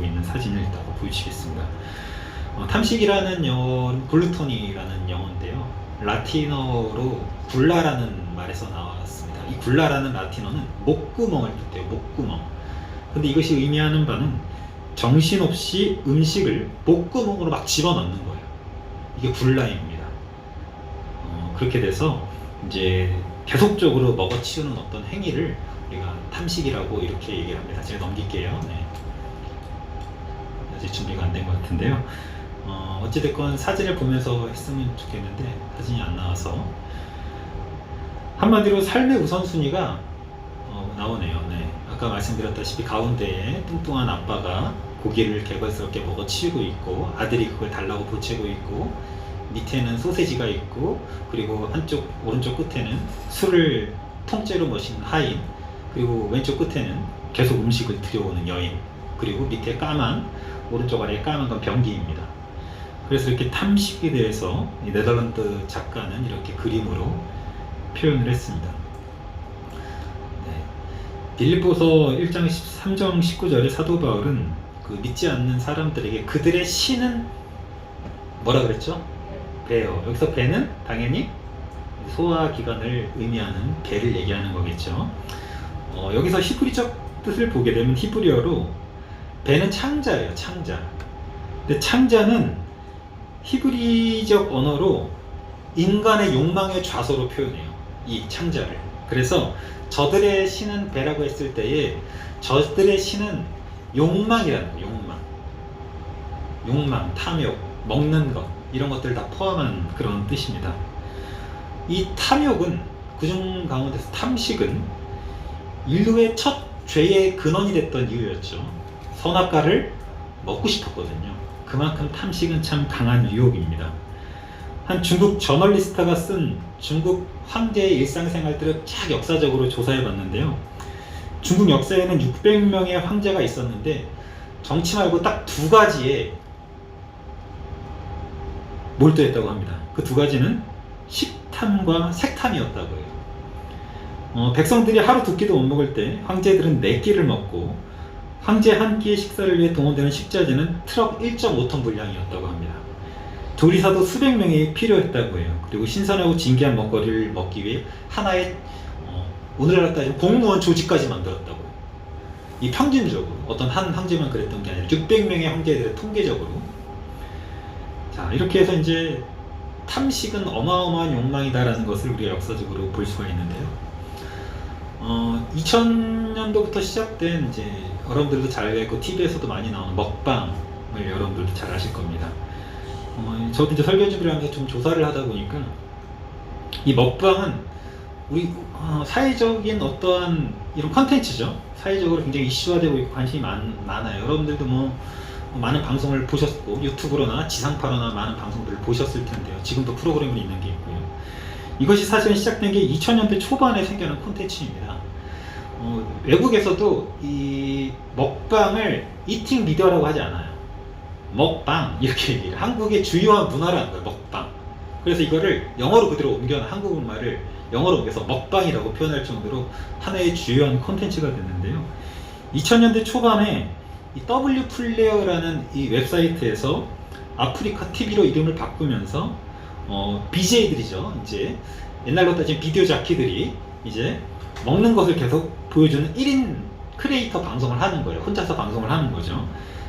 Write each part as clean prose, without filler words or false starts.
가지고 있는 사진을 이따가 보여주시겠습니다. 탐식이라는 영어는 글루토니라는 영어인데요. 라틴어로 굴라라는 말에서 나왔습니다. 이 굴라라는 라틴어는 목구멍을 뜻해요. 목구멍. 근데 이것이 의미하는 바는 정신없이 음식을 목구멍으로 막 집어넣는 거예요. 이게 굴라입니다. 그렇게 돼서 이제 계속적으로 먹어치우는 어떤 행위를 우리가 탐식이라고 이렇게 얘기를 합니다. 제가 넘길게요. 네. 아직 준비가 안 된 것 같은데요. 어찌됐건 사진을 보면서 했으면 좋겠는데 사진이 안 나와서, 한마디로 삶의 우선순위가 나오네요. 네. 아까 말씀드렸다시피 가운데에 뚱뚱한 아빠가 고기를 개걸스럽게 먹어치우고 있고, 아들이 그걸 달라고 보채고 있고, 밑에는 소세지가 있고, 그리고 한쪽 오른쪽 끝에는 술을 통째로 마신 하인, 그리고 왼쪽 끝에는 계속 음식을 들여오는 여인, 그리고 밑에 까만, 오른쪽 아래에 까만 건 병기입니다. 그래서 이렇게 탐식에 대해서 이 네덜란드 작가는 이렇게 그림으로 표현을 했습니다. 네. 빌립보서 1장 13절 19절에 사도 바울은 그 믿지 않는 사람들에게 그들의 신은 뭐라 그랬죠? 배요. 여기서 배는 당연히 소화기관을 의미하는 배를 얘기하는 거겠죠. 여기서 히브리적 뜻을 보게 되면 히브리어로 배는 창자예요. 창자. 근데 창자는 히브리적 언어로 인간의 욕망의 좌소로 표현해요. 이 창자를. 그래서 저들의 신은 배라고 했을 때에 저들의 신은 욕망이라는 거예요. 욕망, 탐욕, 먹는 것, 이런 것들을 다 포함한 그런 뜻입니다. 이 탐욕은, 그중 가운데서 탐식은 인류의 첫 죄의 근원이 됐던 이유였죠. 선악과를 먹고 싶었거든요. 그만큼 탐식은 참 강한 유혹입니다. 한 중국 저널리스트가 쓴 중국 황제의 일상생활들을 쫙 역사적으로 조사해 봤는데요. 중국 역사에는 600명의 황제가 있었는데 정치 말고 딱 두 가지에 몰두했다고 합니다. 그 두 가지는 식탐과 색탐이었다고 해요. 백성들이 하루 두 끼도 못 먹을 때 황제들은 네 끼를 먹고, 황제 한 끼의 식사를 위해 동원되는 식자재는 트럭 1.5톤 분량이었다고 합니다. 둘이서도 수백 명이 필요했다고 해요. 그리고 신선하고 진귀한 먹거리를 먹기 위해 하나의 오늘날 따지면 공무원 조직까지 만들었다고 해요. 이 평균적으로, 어떤 한 황제만 그랬던 게 아니라 600명의 황제들의 통계적으로. 자, 이렇게 해서 이제 탐식은 어마어마한 욕망이다라는 것을 우리가 역사적으로 볼 수가 있는데요. 2000년도부터 시작된, 이제 여러분들도 잘 알고 TV에서도 많이 나오는 먹방을 여러분들도 잘 아실 겁니다. 저도 이제 설교 준비를 하면서 좀 조사를 하다 보니까 이 먹방은 우리 사회적인 어떠한 이런 컨텐츠죠. 사회적으로 굉장히 이슈화되고 있고 관심이 많아요. 여러분들도 뭐 많은 방송을 보셨고, 유튜브로나 지상파로나 많은 방송들을 보셨을 텐데요. 지금도 프로그램이 있는 게 있고요. 이것이 사실은 시작된 게 2000년대 초반에 생겨난 콘텐츠입니다. 외국에서도 이 먹방을 이팅 미디어라고 하지 않아요. 먹방 이렇게 얘기해요. 한국의 주요한 문화라는 거예요. 먹방. 그래서 이거를 영어로 그대로 옮겨서 한국말을 영어로 옮겨서 먹방이라고 표현할 정도로 하나의 주요한 콘텐츠가 됐는데요. 2000년대 초반에 이 W 플레이어라는 이 웹사이트에서 아프리카 TV로 이름을 바꾸면서 BJ들이죠. 이제 옛날로 따지면 비디오 자키들이 이제 먹는 것을 계속 보여주는 1인 크리에이터 방송을 하는 거예요. 혼자서 방송을 하는 거죠.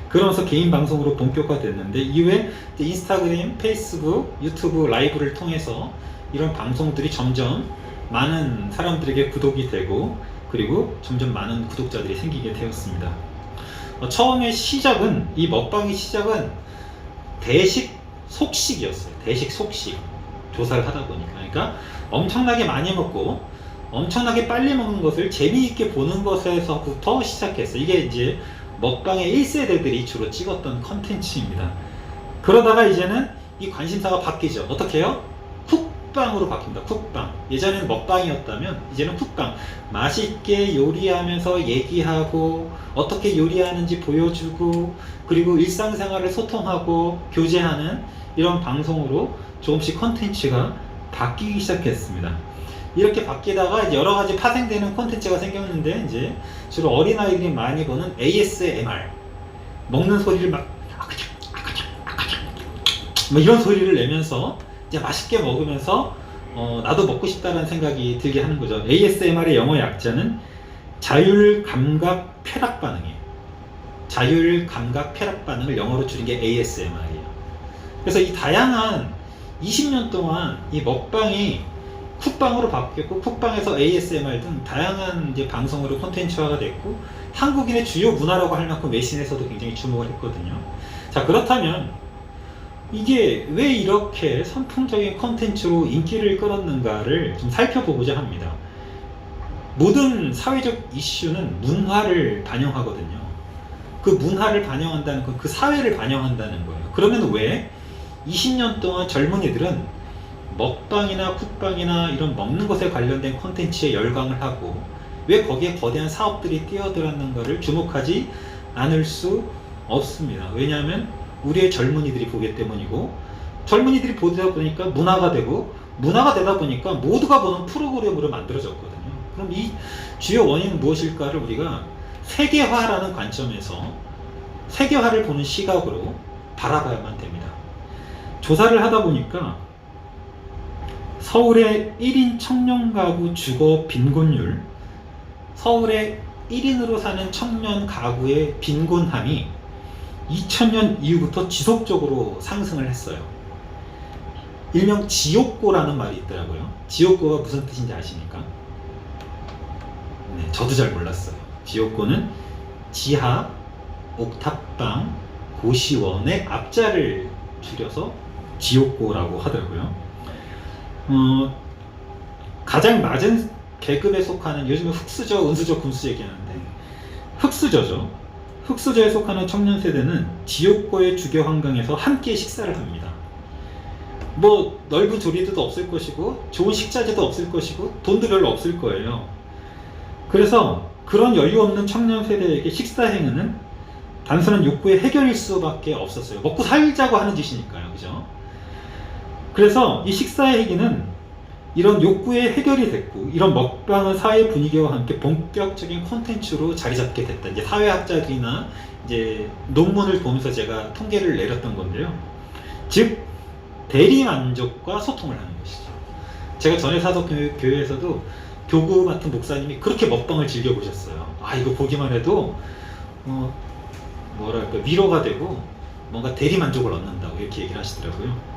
그러면서 개인 방송으로 본격화됐는데, 이후에 인스타그램, 페이스북, 유튜브 라이브를 통해서 이런 방송들이 점점 많은 사람들에게 구독이 되고, 그리고 점점 많은 구독자들이 생기게 되었습니다. 처음에 시작은, 이 먹방의 시작은 대식 속식이었어요. 대식 속식. 조사를 하다 보니까. 그러니까 엄청나게 많이 먹고 엄청나게 빨리 먹는 것을 재미있게 보는 것에서부터 시작했어요. 이게 이제 먹방의 1세대들이 주로 찍었던 컨텐츠입니다. 그러다가 이제는 이 관심사가 바뀌죠. 어떻게 해요? 쿡방으로 바뀝니다. 쿡방. 예전에는 먹방이었다면 이제는 쿡방. 맛있게 요리하면서 얘기하고 어떻게 요리하는지 보여주고, 그리고 일상생활을 소통하고 교제하는 이런 방송으로 조금씩 컨텐츠가 바뀌기 시작했습니다. 이렇게 바뀌다가 이제 여러 가지 파생되는 콘텐츠가 생겼는데, 이제 주로 어린아이들이 많이 보는 ASMR, 먹는 소리를 막 아그작 아그작 아그작 뭐 이런 소리를 내면서 이제 맛있게 먹으면서 나도 먹고 싶다라는 생각이 들게 하는 거죠. ASMR의 영어 약자는 자율감각 쾌락 반응이에요. 자율감각 쾌락 반응을 영어로 줄인 게 ASMR이에요. 그래서 이 다양한 20년 동안 이 먹방이 쿡방으로 바뀌었고, 쿡방에서 ASMR 등 다양한 이제 방송으로 콘텐츠화가 됐고, 한국인의 주요 문화라고 할 만큼 외신에서도 굉장히 주목을 했거든요. 자, 그렇다면 이게 왜 이렇게 선풍적인 콘텐츠로 인기를 끌었는가를 좀 살펴보고자 합니다. 모든 사회적 이슈는 문화를 반영하거든요. 그 문화를 반영한다는 건 그 사회를 반영한다는 거예요. 그러면 왜 20년 동안 젊은이들은 먹방이나 쿡방이나 이런 먹는 것에 관련된 콘텐츠에 열광을 하고, 왜 거기에 거대한 사업들이 뛰어들었는가를 주목하지 않을 수 없습니다. 왜냐하면 우리의 젊은이들이 보기 때문이고, 젊은이들이 보다 보니까 문화가 되고, 문화가 되다 보니까 모두가 보는 프로그램으로 만들어졌거든요. 그럼 이 주요 원인은 무엇일까를 우리가 세계화라는 관점에서 세계화를 보는 시각으로 바라봐야만 됩니다. 조사를 하다 보니까 서울의 1인 청년 가구 주거 빈곤율, 서울의 1인으로 사는 청년 가구의 빈곤함이 2000년 이후부터 지속적으로 상승을 했어요. 일명 지옥고라는 말이 있더라고요. 지옥고가 무슨 뜻인지 아십니까? 네, 저도 잘 몰랐어요. 지옥고는 지하, 옥탑방, 고시원의 앞자를 줄여서 지옥고라고 하더라고요. 가장 낮은 계급에 속하는, 요즘에 흑수저, 은수저, 금수저 얘기하는데 흑수저죠. 흑수저에 속하는 청년 세대는 지옥고의 주거 환경에서 함께 식사를 합니다. 뭐 넓은 조리대도 없을 것이고 좋은 식자재도 없을 것이고 돈도 별로 없을 거예요. 그래서 그런 여유 없는 청년 세대에게 식사 행위는 단순한 욕구의 해결일 수밖에 없었어요. 먹고 살자고 하는 짓이니까요. 그죠? 그래서 이 식사의 행위는 이런 욕구의 해결이 됐고, 이런 먹방은 사회 분위기와 함께 본격적인 콘텐츠로 자리 잡게 됐다. 이제 사회학자들이나 이제 논문을 보면서 제가 통계를 내렸던 건데요. 즉, 대리 만족과 소통을 하는 것이죠. 제가 전에 사도 교회에서도 교구 맡은 목사님이 그렇게 먹방을 즐겨보셨어요. 아, 이거 보기만 해도 뭐랄까 위로가 되고 뭔가 대리 만족을 얻는다고 이렇게 얘기를 하시더라고요.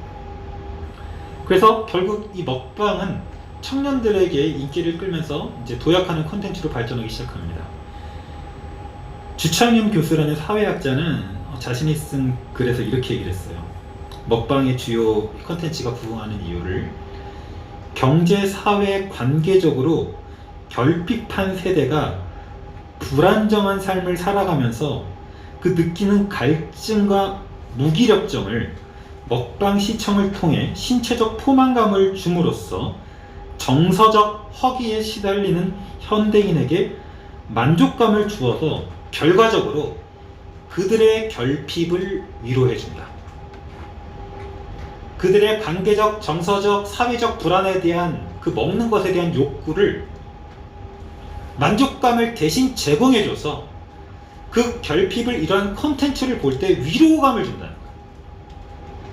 그래서 결국 이 먹방은 청년들에게 인기를 끌면서 이제 도약하는 콘텐츠로 발전하기 시작합니다. 주창현 교수라는 사회학자는 자신이 쓴 글에서 이렇게 얘기를 했어요. 먹방의 주요 콘텐츠가 부흥하는 이유를 경제, 사회, 관계적으로 결핍한 세대가 불안정한 삶을 살아가면서 그 느끼는 갈증과 무기력점을 먹방 시청을 통해 신체적 포만감을 줌으로써 정서적 허기에 시달리는 현대인에게 만족감을 주어서 결과적으로 그들의 결핍을 위로해준다. 그들의 관계적, 정서적, 사회적 불안에 대한 그 먹는 것에 대한 욕구를 만족감을 대신 제공해줘서 그 결핍을 이러한 콘텐츠를 볼 때 위로감을 준다는 거예요.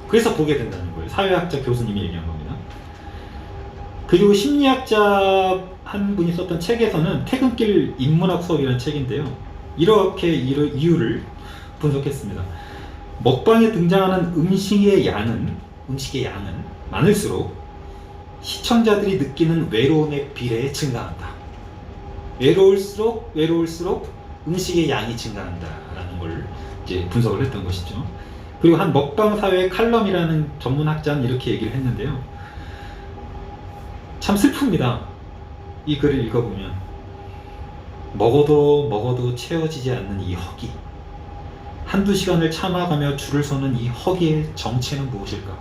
그래서 보게 된다는 거예요. 사회학자 교수님이 얘기한 겁니다. 그리고 심리학자 한 분이 썼던 책에서는 퇴근길 인문학 수업이라는 책인데요. 이렇게 이유를 분석했습니다. 먹방에 등장하는 음식의 양은 많을수록 시청자들이 느끼는 외로움의 비례에 증가한다. 외로울수록 음식의 양이 증가한다라는 걸 이제 분석을 했던 것이죠. 그리고 한 먹방 사회 칼럼이라는 전문학자는 이렇게 얘기를 했는데요. 참 슬픕니다. 이 글을 읽어보면 먹어도 채워지지 않는 이 허기, 한두 시간을 참아가며 줄을 서는 이 허기의 정체는 무엇일까?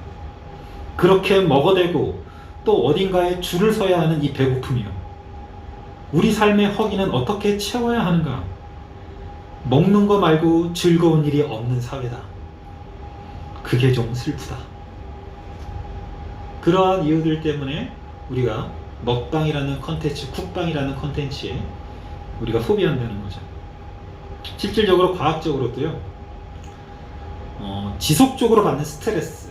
그렇게 먹어대고 또 어딘가에 줄을 서야 하는 이 배고픔이요, 우리 삶의 허기는 어떻게 채워야 하는가? 먹는 거 말고 즐거운 일이 없는 사회다. 그게 좀 슬프다. 그러한 이유들 때문에 우리가 먹방이라는 컨텐츠, 쿡방이라는 컨텐츠에 우리가 소비한다는 거죠. 실질적으로 과학적으로도요, 지속적으로 받는 스트레스,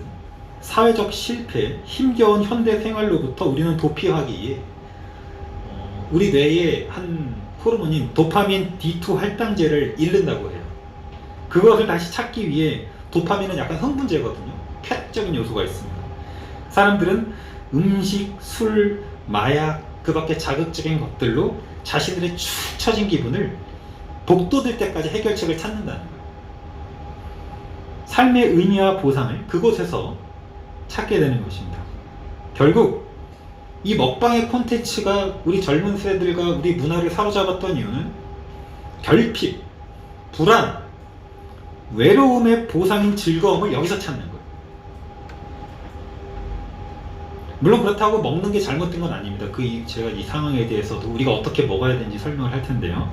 사회적 실패, 힘겨운 현대 생활로부터 우리는 도피하기 위해 우리 뇌의 한 호르몬인 도파민 D2 할당제를 잃는다고 해요. 그것을 다시 찾기 위해 도파민은 약간 흥분제거든요. 쾌적인 요소가 있습니다. 사람들은 음식, 술, 마약, 그 밖에 자극적인 것들로 자신들의 축 처진 기분을 복돋을 때까지 해결책을 찾는다는 거예요. 삶의 의미와 보상을 그곳에서 찾게 되는 것입니다. 결국 이 먹방의 콘텐츠가 우리 젊은 세대들과 우리 문화를 사로잡았던 이유는 결핍, 불안, 외로움의 보상인 즐거움을 여기서 찾는 거예요. 물론 그렇다고 먹는 게 잘못된 건 아닙니다. 제가 이 상황에 대해서도 우리가 어떻게 먹어야 되는지 설명을 할 텐데요.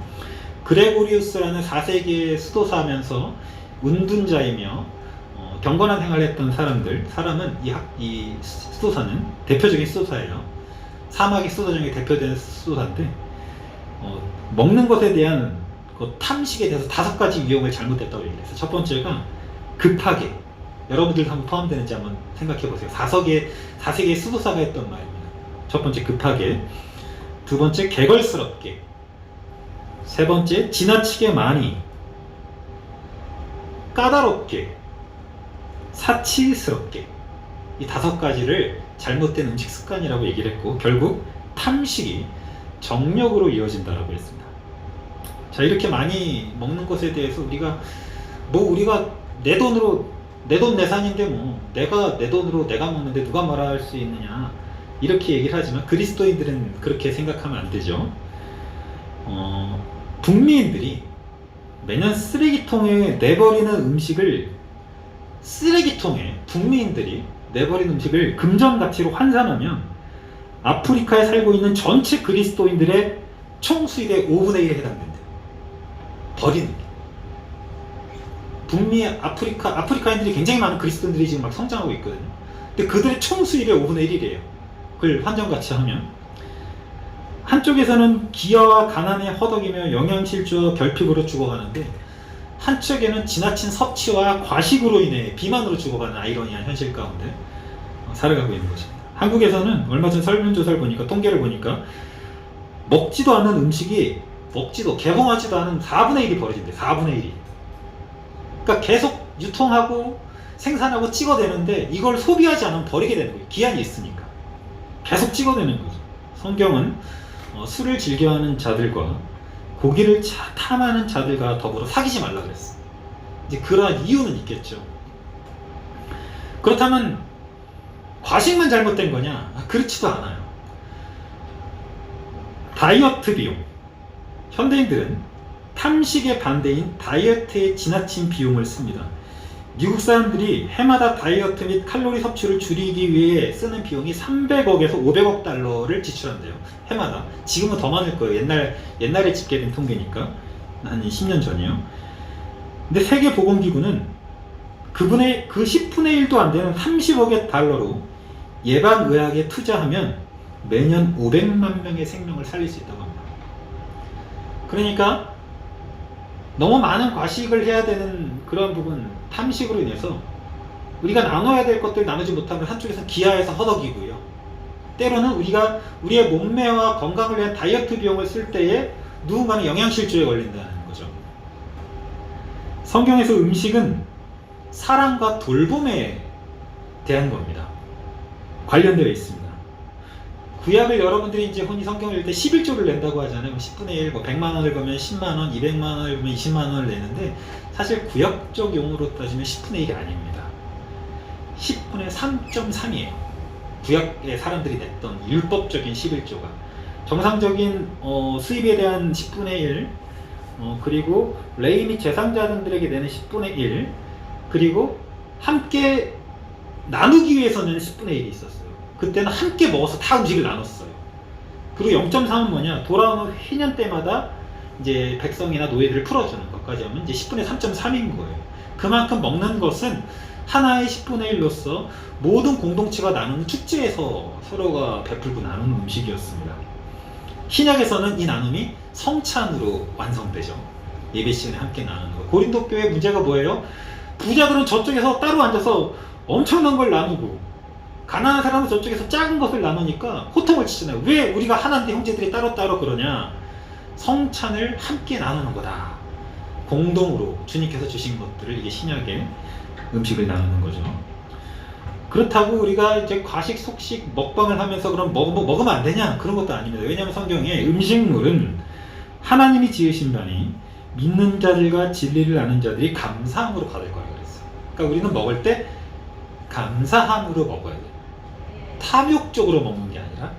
그레고리우스라는 4세기의 수도사하면서 운둔자이며 경건한 생활을 했던 사람은 이 수도사는 대표적인 수도사예요. 사막의 수도사 중에 대표되는 수도사인데 먹는 것에 대한 탐식에 대해서 5가지 유형을 잘못했다고 얘기했어요. 첫 번째가 급하게, 여러분들도 한번 포함되는지 한번 생각해 보세요. 4세기의 수도사가 했던 말입니다. 첫 번째 급하게, 두 번째 개걸스럽게, 세 번째 지나치게 많이, 까다롭게, 사치스럽게. 이 5가지를 잘못된 음식 습관이라고 얘기를 했고, 결국 탐식이 정력으로 이어진다라고 했습니다. 자, 이렇게 많이 먹는 것에 대해서 우리가 내 돈으로, 내 돈 내산인데 내가 내 돈으로 내가 먹는데 누가 뭐라 할 수 있느냐, 이렇게 얘기를 하지만 그리스도인들은 그렇게 생각하면 안 되죠. 북미인들이 매년 쓰레기통에 내버리는 음식을, 북미인들이 내버린 음식을 금전가치로 환산하면 아프리카에 살고 있는 전체 그리스도인들의 총 수입의 5분의 1에 해당된대요. 버리는 게. 북미 아프리카인들이 굉장히 많은 그리스도인들이 지금 막 성장하고 있거든요. 근데 그들의 총 수입의 5분의 1이래요. 그걸 환전가치 하면. 한쪽에서는 기아와 가난에 허덕이며 영양실조와 결핍으로 죽어가는데, 한쪽에는 지나친 섭취와 과식으로 인해 비만으로 죽어가는 아이러니한 현실 가운데 살아가고 있는 것입니다. 한국에서는 얼마 전 설문조사를 보니까, 통계를 보니까 먹지도 않는 음식이 개봉하지도 않은 4분의 1이 버려진대. 4분의 1이. 그러니까 계속 유통하고 생산하고 찍어대는데 이걸 소비하지 않으면 버리게 되는 거예요. 기한이 있으니까. 계속 찍어대는 거죠. 성경은 술을 즐겨하는 자들과 고기를 탐하는 자들과 더불어 사귀지 말라 그랬어. 이제 그러한 이유는 있겠죠. 그렇다면 과식만 잘못된 거냐? 그렇지도 않아요. 다이어트 비용. 현대인들은 탐식의 반대인 다이어트에 지나친 비용을 씁니다. 미국 사람들이 해마다 다이어트 및 칼로리 섭취를 줄이기 위해 쓰는 비용이 300억에서 500억 달러를 지출한대요. 해마다. 지금은 더 많을 거예요. 옛날에 집계된 통계니까. 한 10년 전이요. 근데 세계보건기구는 그 10분의 1도 안 되는 30억의 달러로 예방의학에 투자하면 매년 500만 명의 생명을 살릴 수 있다고 합니다. 그러니까 너무 많은 과식을 해야 되는 그런 부분, 탐식으로 인해서 우리가 나눠야 될 것들 나누지 못하면 한쪽에서 기아에서 허덕이고요. 때로는 우리의 몸매와 건강을 위한 다이어트 비용을 쓸 때에 누군가는 영양실조에 걸린다는 거죠. 성경에서 음식은 사랑과 돌봄에 대한 겁니다. 관련되어 있습니다. 구약을 여러분들이 이제 흔히 성경을 읽을 때 11조를 낸다고 하잖아요. 10분의 1, 100만 원을 보면 10만 원, 200만 원을 보면 20만 원을 내는데, 사실 구약적 용어로 따지면 10분의 1이 아닙니다. 10분의 3.3이에요. 구약의 사람들이 냈던 율법적인 11조가. 정상적인 수입에 대한 10분의 1, 그리고 레위 및 제사장들에게 내는 10분의 1, 그리고 함께 나누기 위해서는 10분의 1이 있었어요. 그때는 함께 먹어서 다 음식을 나눴어요. 그리고 0.3은 뭐냐? 돌아오는 희년 때마다 이제 백성이나 노예들을 풀어주는 것까지 하면 이제 10분의 3.3인 거예요. 그만큼 먹는 것은 하나의 10분의 1로서 모든 공동체가 나누는 축제에서 서로가 베풀고 나누는 음식이었습니다. 신약에서는 이 나눔이 성찬으로 완성되죠. 예배 시간에 함께 나누는 거. 고린도 교회 문제가 뭐예요? 부자들은 저쪽에서 따로 앉아서 엄청난 걸 나누고 가난한 사람은 저쪽에서 작은 것을 나누니까 호통을 치잖아요. 왜 우리가 하나인데 형제들이 따로따로 그러냐? 성찬을 함께 나누는 거다. 공동으로 주님께서 주신 것들을, 이게 신약의 음식을 나누는 거죠. 그렇다고 우리가 이제 과식, 속식, 먹방을 하면서 그럼 먹으면 안 되냐? 그런 것도 아닙니다. 왜냐하면 성경에 음식물은 하나님이 지으신 바니 믿는 자들과 진리를 아는 자들이 감사함으로 받을 거라고 그랬어요. 그러니까 우리는 먹을 때 감사함으로 먹어야 돼요. 탐욕적으로 먹는 게 아니라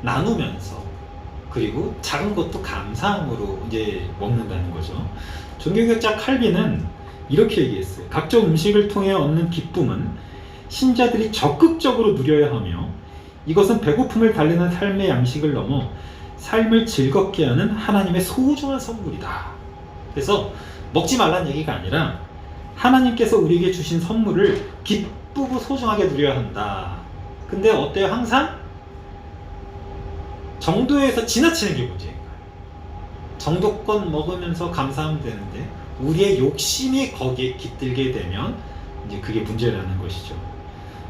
나누면서, 그리고 작은 것도 감사함으로 이제 먹는다는 거죠. 종교개혁자 칼빈은 이렇게 얘기했어요. 각종 음식을 통해 얻는 기쁨은 신자들이 적극적으로 누려야 하며 이것은 배고픔을 달래는 삶의 양식을 넘어 삶을 즐겁게 하는 하나님의 소중한 선물이다. 그래서 먹지 말라는 얘기가 아니라 하나님께서 우리에게 주신 선물을 기쁘고 소중하게 누려야 한다. 근데 어때요? 항상 정도에서 지나치는 게 문제인 거예요. 정도껏 먹으면서 감사하면 되는데 우리의 욕심이 거기에 깃들게 되면 이제 그게 문제라는 것이죠.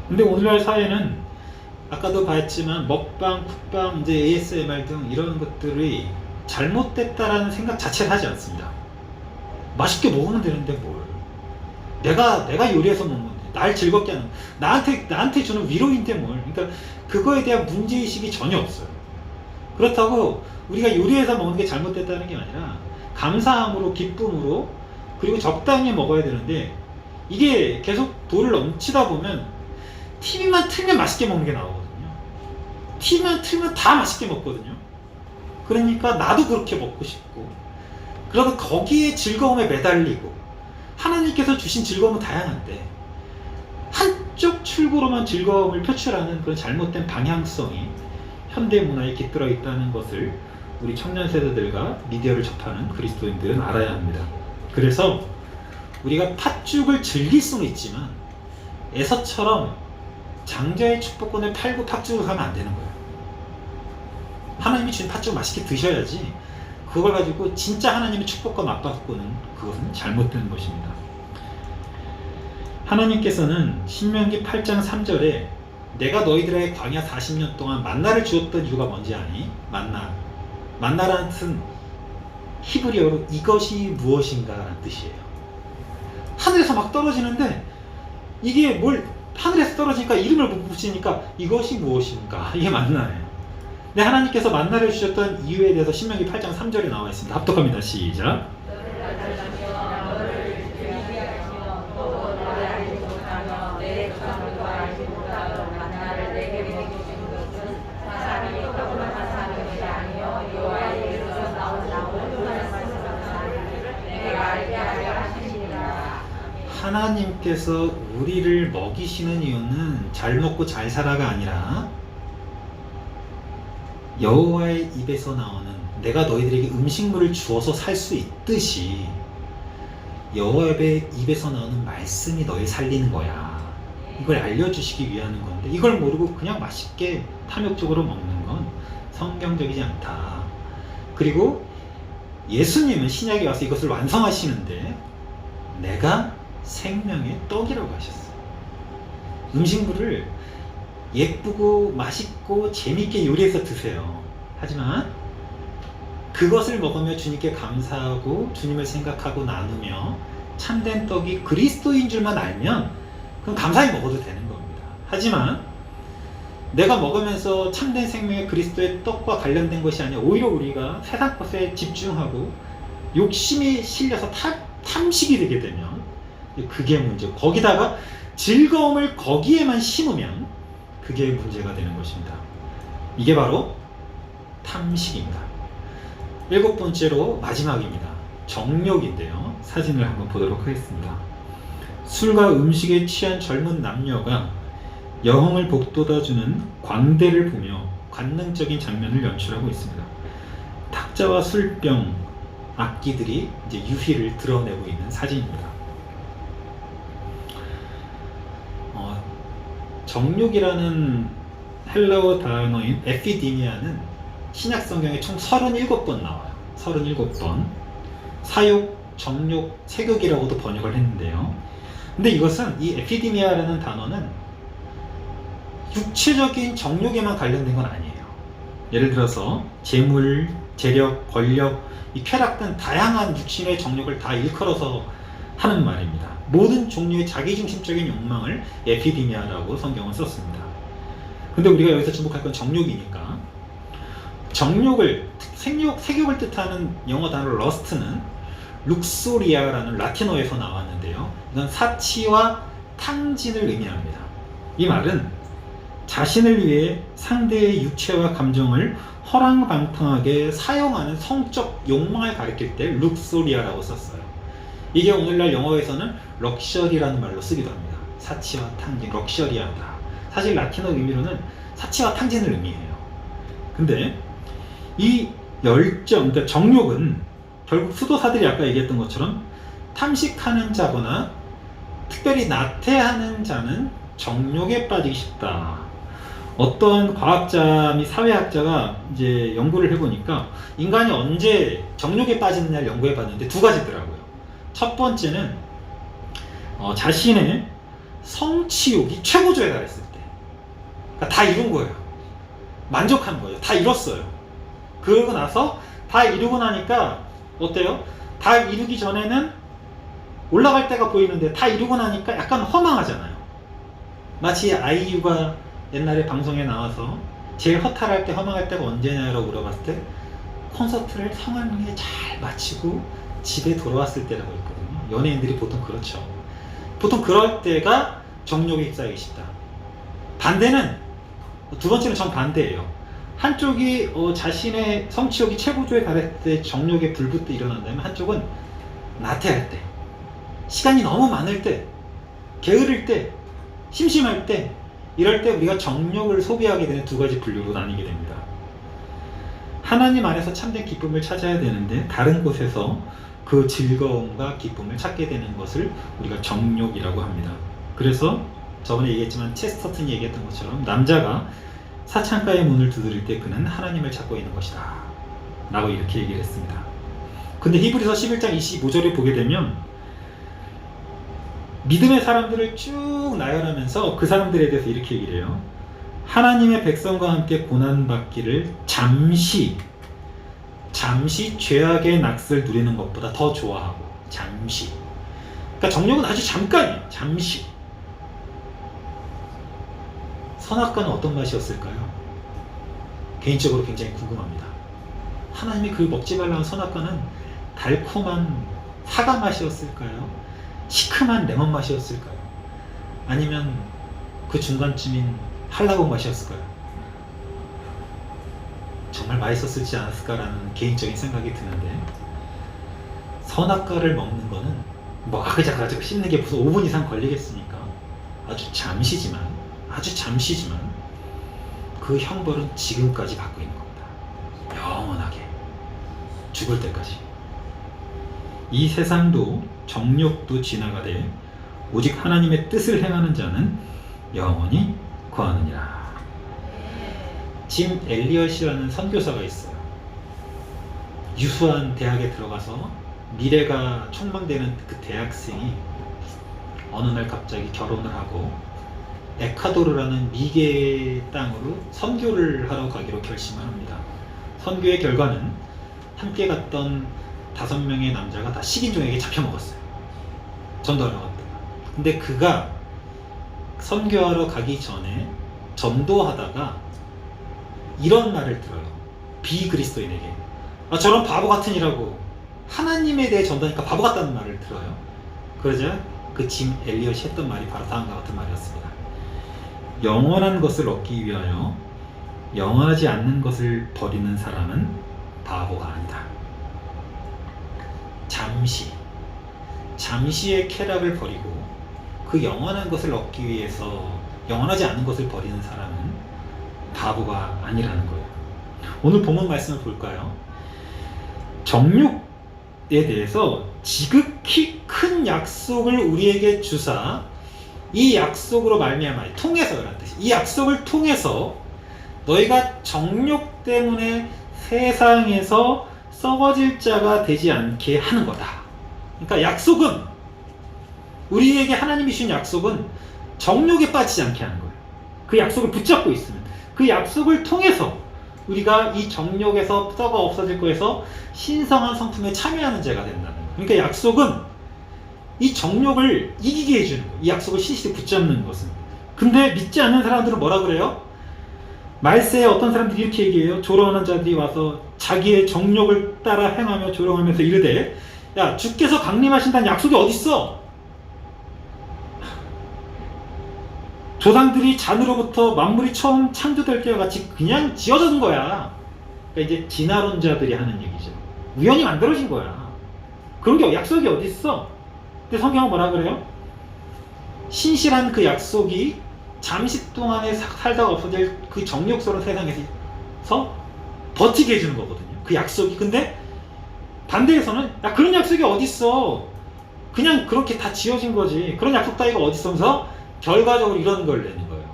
근데 오늘날 사회는 아까도 봤지만 먹방, 쿡방, 이제 ASMR 등 이런 것들이 잘못됐다라는 생각 자체를 하지 않습니다. 맛있게 먹으면 되는데 뭘? 내가 요리해서 먹는 건데, 날 즐겁게 하는, 나한테 주는 위로인데 뭘? 그러니까 그거에 대한 문제의식이 전혀 없어요. 그렇다고 우리가 요리해서 먹는 게 잘못됐다는 게 아니라 감사함으로, 기쁨으로, 그리고 적당히 먹어야 되는데, 이게 계속 도를 넘치다 보면 TV만 틀면 맛있게 먹는 게 나오거든요. TV만 틀면 다 맛있게 먹거든요. 그러니까 나도 그렇게 먹고 싶고, 그러다 거기에 즐거움에 매달리고, 하나님께서 주신 즐거움은 다양한데 한쪽 출구로만 즐거움을 표출하는 그런 잘못된 방향성이 현대 문화에 깃들어 있다는 것을 우리 청년 세대들과 미디어를 접하는 그리스도인들은 알아야 합니다. 그래서 우리가 팥죽을 즐길 수는 있지만 에서처럼 장자의 축복권을 팔고 팥죽을 하면 안 되는 거예요. 하나님이 주신 팥죽 맛있게 드셔야지 그걸 가지고 진짜 하나님의 축복권 맛받고는 그것은 잘못된 것입니다. 하나님께서는 신명기 8장 3절에 내가 너희들에게 광야 40년 동안 만나를 주었던 이유가 뭔지 아니? 만나라는 뜻은 히브리어로 이것이 무엇인가 라는 뜻이에요. 하늘에서 막 떨어지는데 이게 뭘 하늘에서 떨어지니까 이름을 못 붙이니까 이것이 무엇인가, 이게 만나예요. 네, 하나님께서 만나를 주셨던 이유에 대해서 신명기 8장 3절에 나와 있습니다. 합독합니다. 시작. 하나님께서 우리를 먹이시는 이유는 잘 먹고 잘 살아가 아니라 여호와의 입에서 나오는, 내가 너희들에게 음식물을 주어서 살 수 있듯이 여호와의 입에서 나오는 말씀이 너희 살리는 거야. 이걸 알려주시기 위한 건데, 이걸 모르고 그냥 맛있게 탐욕적으로 먹는 건 성경적이지 않다. 그리고 예수님은 신약에 와서 이것을 완성하시는데 내가 생명의 떡이라고 하셨어요. 음식물을 예쁘고 맛있고 재밌게 요리해서 드세요. 하지만 그것을 먹으며 주님께 감사하고 주님을 생각하고 나누며 참된 떡이 그리스도인 줄만 알면 그럼 감사히 먹어도 되는 겁니다. 하지만 내가 먹으면서 참된 생명의 그리스도의 떡과 관련된 것이 아니라 오히려 우리가 세상 것에 집중하고 욕심이 실려서 탐식이 되게 되면 그게 문제. 거기다가 즐거움을 거기에만 심으면 그게 문제가 되는 것입니다. 이게 바로 탐식입니다. 7번째로 마지막입니다. 정욕인데요. 사진을 한번 보도록 하겠습니다. 술과 음식에 취한 젊은 남녀가 여흥을 북돋아주는 광대를 보며 관능적인 장면을 연출하고 있습니다. 탁자와 술병, 악기들이 이제 유희를 드러내고 있는 사진입니다. 정욕이라는 헬라어 단어인 에피디미아는 신약 성경에 총 37번 나와요. 37번. 사욕, 정욕, 세욕이라고도 번역을 했는데요. 근데 이것은 이 에피디미아라는 단어는 육체적인 정욕에만 관련된 건 아니에요. 예를 들어서 재물, 재력, 권력, 이 쾌락 등 다양한 육신의 정욕을 다 일컬어서 하는 말입니다. 모든 종류의 자기중심적인 욕망을 에피디미아라고 성경은 썼습니다. 근데 우리가 여기서 주목할 건 정욕이니까, 정욕을, 색욕을 뜻하는 영어 단어 러스트는 룩소리아라는 라틴어에서 나왔는데요. 이건 사치와 탕진을 의미합니다. 이 말은 자신을 위해 상대의 육체와 감정을 허랑방탕하게 사용하는 성적 욕망을 가리킬 때 룩소리아라고 썼어요. 이게 오늘날 영어에서는 럭셔리라는 말로 쓰기도 합니다. 사치와 탕진, 럭셔리하다. 사실 라틴어 의미로는 사치와 탕진을 의미해요. 근데 이 열정, 그러니까 정욕은 결국 수도사들이 아까 얘기했던 것처럼 탐식하는 자거나 특별히 나태하는 자는 정욕에 빠지기 쉽다. 어떤 과학자 및 사회학자가 이제 연구를 해보니까 인간이 언제 정욕에 빠지느냐를 연구해봤는데 두 가지더라고요. 첫 번째는 자신의 성취욕이 최고조에 달했을 때, 그러니까 다 이룬 거예요. 만족한 거예요. 다 이뤘어요. 그러고 나서 다 이루고 나니까 어때요? 다 이루기 전에는 올라갈 때가 보이는데 다 이루고 나니까 약간 허망하잖아요. 마치 아이유가 옛날에 방송에 나와서 제일 허탈할 때, 허망할 때가 언제냐라고 물어봤을 때 콘서트를 성황리에 잘 마치고 집에 돌아왔을 때라고 했거든요. 연예인들이 보통 그렇죠. 보통 그럴 때가 정욕에 휩싸이기 쉽다. 반대는, 두 번째는 정반대예요. 한쪽이 자신의 성취욕이 최고조에 달했을 때 정욕에 불붙듯 일어난다면, 한쪽은 나태할 때, 시간이 너무 많을 때, 게으를 때, 심심할 때, 이럴 때 우리가 정욕을 소비하게 되는 두 가지 분류로 나뉘게 됩니다. 하나님 안에서 참된 기쁨을 찾아야 되는데 다른 곳에서 그 즐거움과 기쁨을 찾게 되는 것을 우리가 정욕이라고 합니다. 그래서 저번에 얘기했지만 체스터튼이 얘기했던 것처럼 남자가 사창가의 문을 두드릴 때 그는 하나님을 찾고 있는 것이다 라고 이렇게 얘기를 했습니다. 근데 히브리서 11장 25절에 보게 되면 믿음의 사람들을 쭉 나열하면서 그 사람들에 대해서 이렇게 얘기를 해요. 하나님의 백성과 함께 고난받기를 잠시 죄악의 낙을 누리는 것보다 더 좋아하고, 잠시. 그러니까 정욕은 아주 잠깐이에요. 잠시. 선악과는 어떤 맛이었을까요? 개인적으로 굉장히 궁금합니다. 하나님이 그 먹지 말라는 선악과는 달콤한 사과 맛이었을까요? 시큼한 레몬 맛이었을까요? 아니면 그 중간쯤인 한라봉 맛이었을까요? 정말 맛있었을지 않았을까라는 개인적인 생각이 드는데, 선악과를 먹는 거는 뭐 아그작아작 씹는 게 무슨 5분 이상 걸리겠습니까? 아주 잠시지만 그 형벌은 지금까지 받고 있는 겁니다. 영원하게 죽을 때까지. 이 세상도 정욕도 지나가되 오직 하나님의 뜻을 행하는 자는 영원히 거하느니라. 짐 엘리엇이라는 선교사가 있어요. 유수한 대학에 들어가서 미래가 촉망되는 그 대학생이 어느 날 갑자기 결혼을 하고 에콰도르라는 미개 땅으로 선교를 하러 가기로 결심을 합니다. 선교의 결과는 함께 갔던 5명의 남자가 다 식인종에게 잡혀먹었어요. 전도하러 갔다가. 근데 그가 선교하러 가기 전에 전도하다가 이런 말을 들어요. 비그리스도인에게. 저런 바보 같으니라고 하나님에 대해 전도하니까 바보 같다는 말을 들어요. 그러자 그 짐 엘리엇이 했던 말이 바로 다음과 같은 말이었습니다. 영원한 것을 얻기 위하여 영원하지 않는 것을 버리는 사람은 바보가 아니다. 잠시의 쾌락을 버리고 그 영원한 것을 얻기 위해서 영원하지 않는 것을 버리는 사람은 바보가 아니라는 거예요. 오늘 본문 말씀을 볼까요? 정욕에 대해서 지극히 큰 약속을 우리에게 주사 이 약속으로 말미암아 통해서 그런 뜻이, 이 약속을 통해서 너희가 정욕 때문에 세상에서 썩어질 자가 되지 않게 하는 거다. 그러니까 약속은 우리에게 하나님이 주신 약속은 정욕에 빠지지 않게 하는 거예요. 그 약속을 붙잡고 있으면 그 약속을 통해서 우리가 이 정욕에서 썩어 없어질 거에서 신성한 성품에 참여하는 자가 된다는 거예요. 그러니까 약속은 이 정욕을 이기게 해주는 거예요. 이 약속을 신실히 붙잡는 것은. 근데 믿지 않는 사람들은 뭐라 그래요? 말세에 어떤 사람들이 이렇게 얘기해요. 조롱하는 자들이 와서 자기의 정욕을 따라 행하며 조롱하면서 이르되, 야, 주께서 강림하신다는 약속이 어딨어? 조상들이 잔으로부터 만물이 처음 창조될 때와 같이 그냥 지어진 거야. 그러니까 이제 진화론자들이 하는 얘기죠. 우연히 만들어진 거야. 그런 게 약속이 어딨어? 근데 성경은 뭐라 그래요? 신실한 그 약속이 잠시 동안에 살다가 없어질 그 정욕스러운 세상에서 버티게 해주는 거거든요. 그 약속이. 근데 반대에서는 야, 그런 약속이 어딨어? 그냥 그렇게 다 지어진 거지. 그런 약속 따위가 어딨어? 하면서 결과적으로 이런 걸 내는 거예요.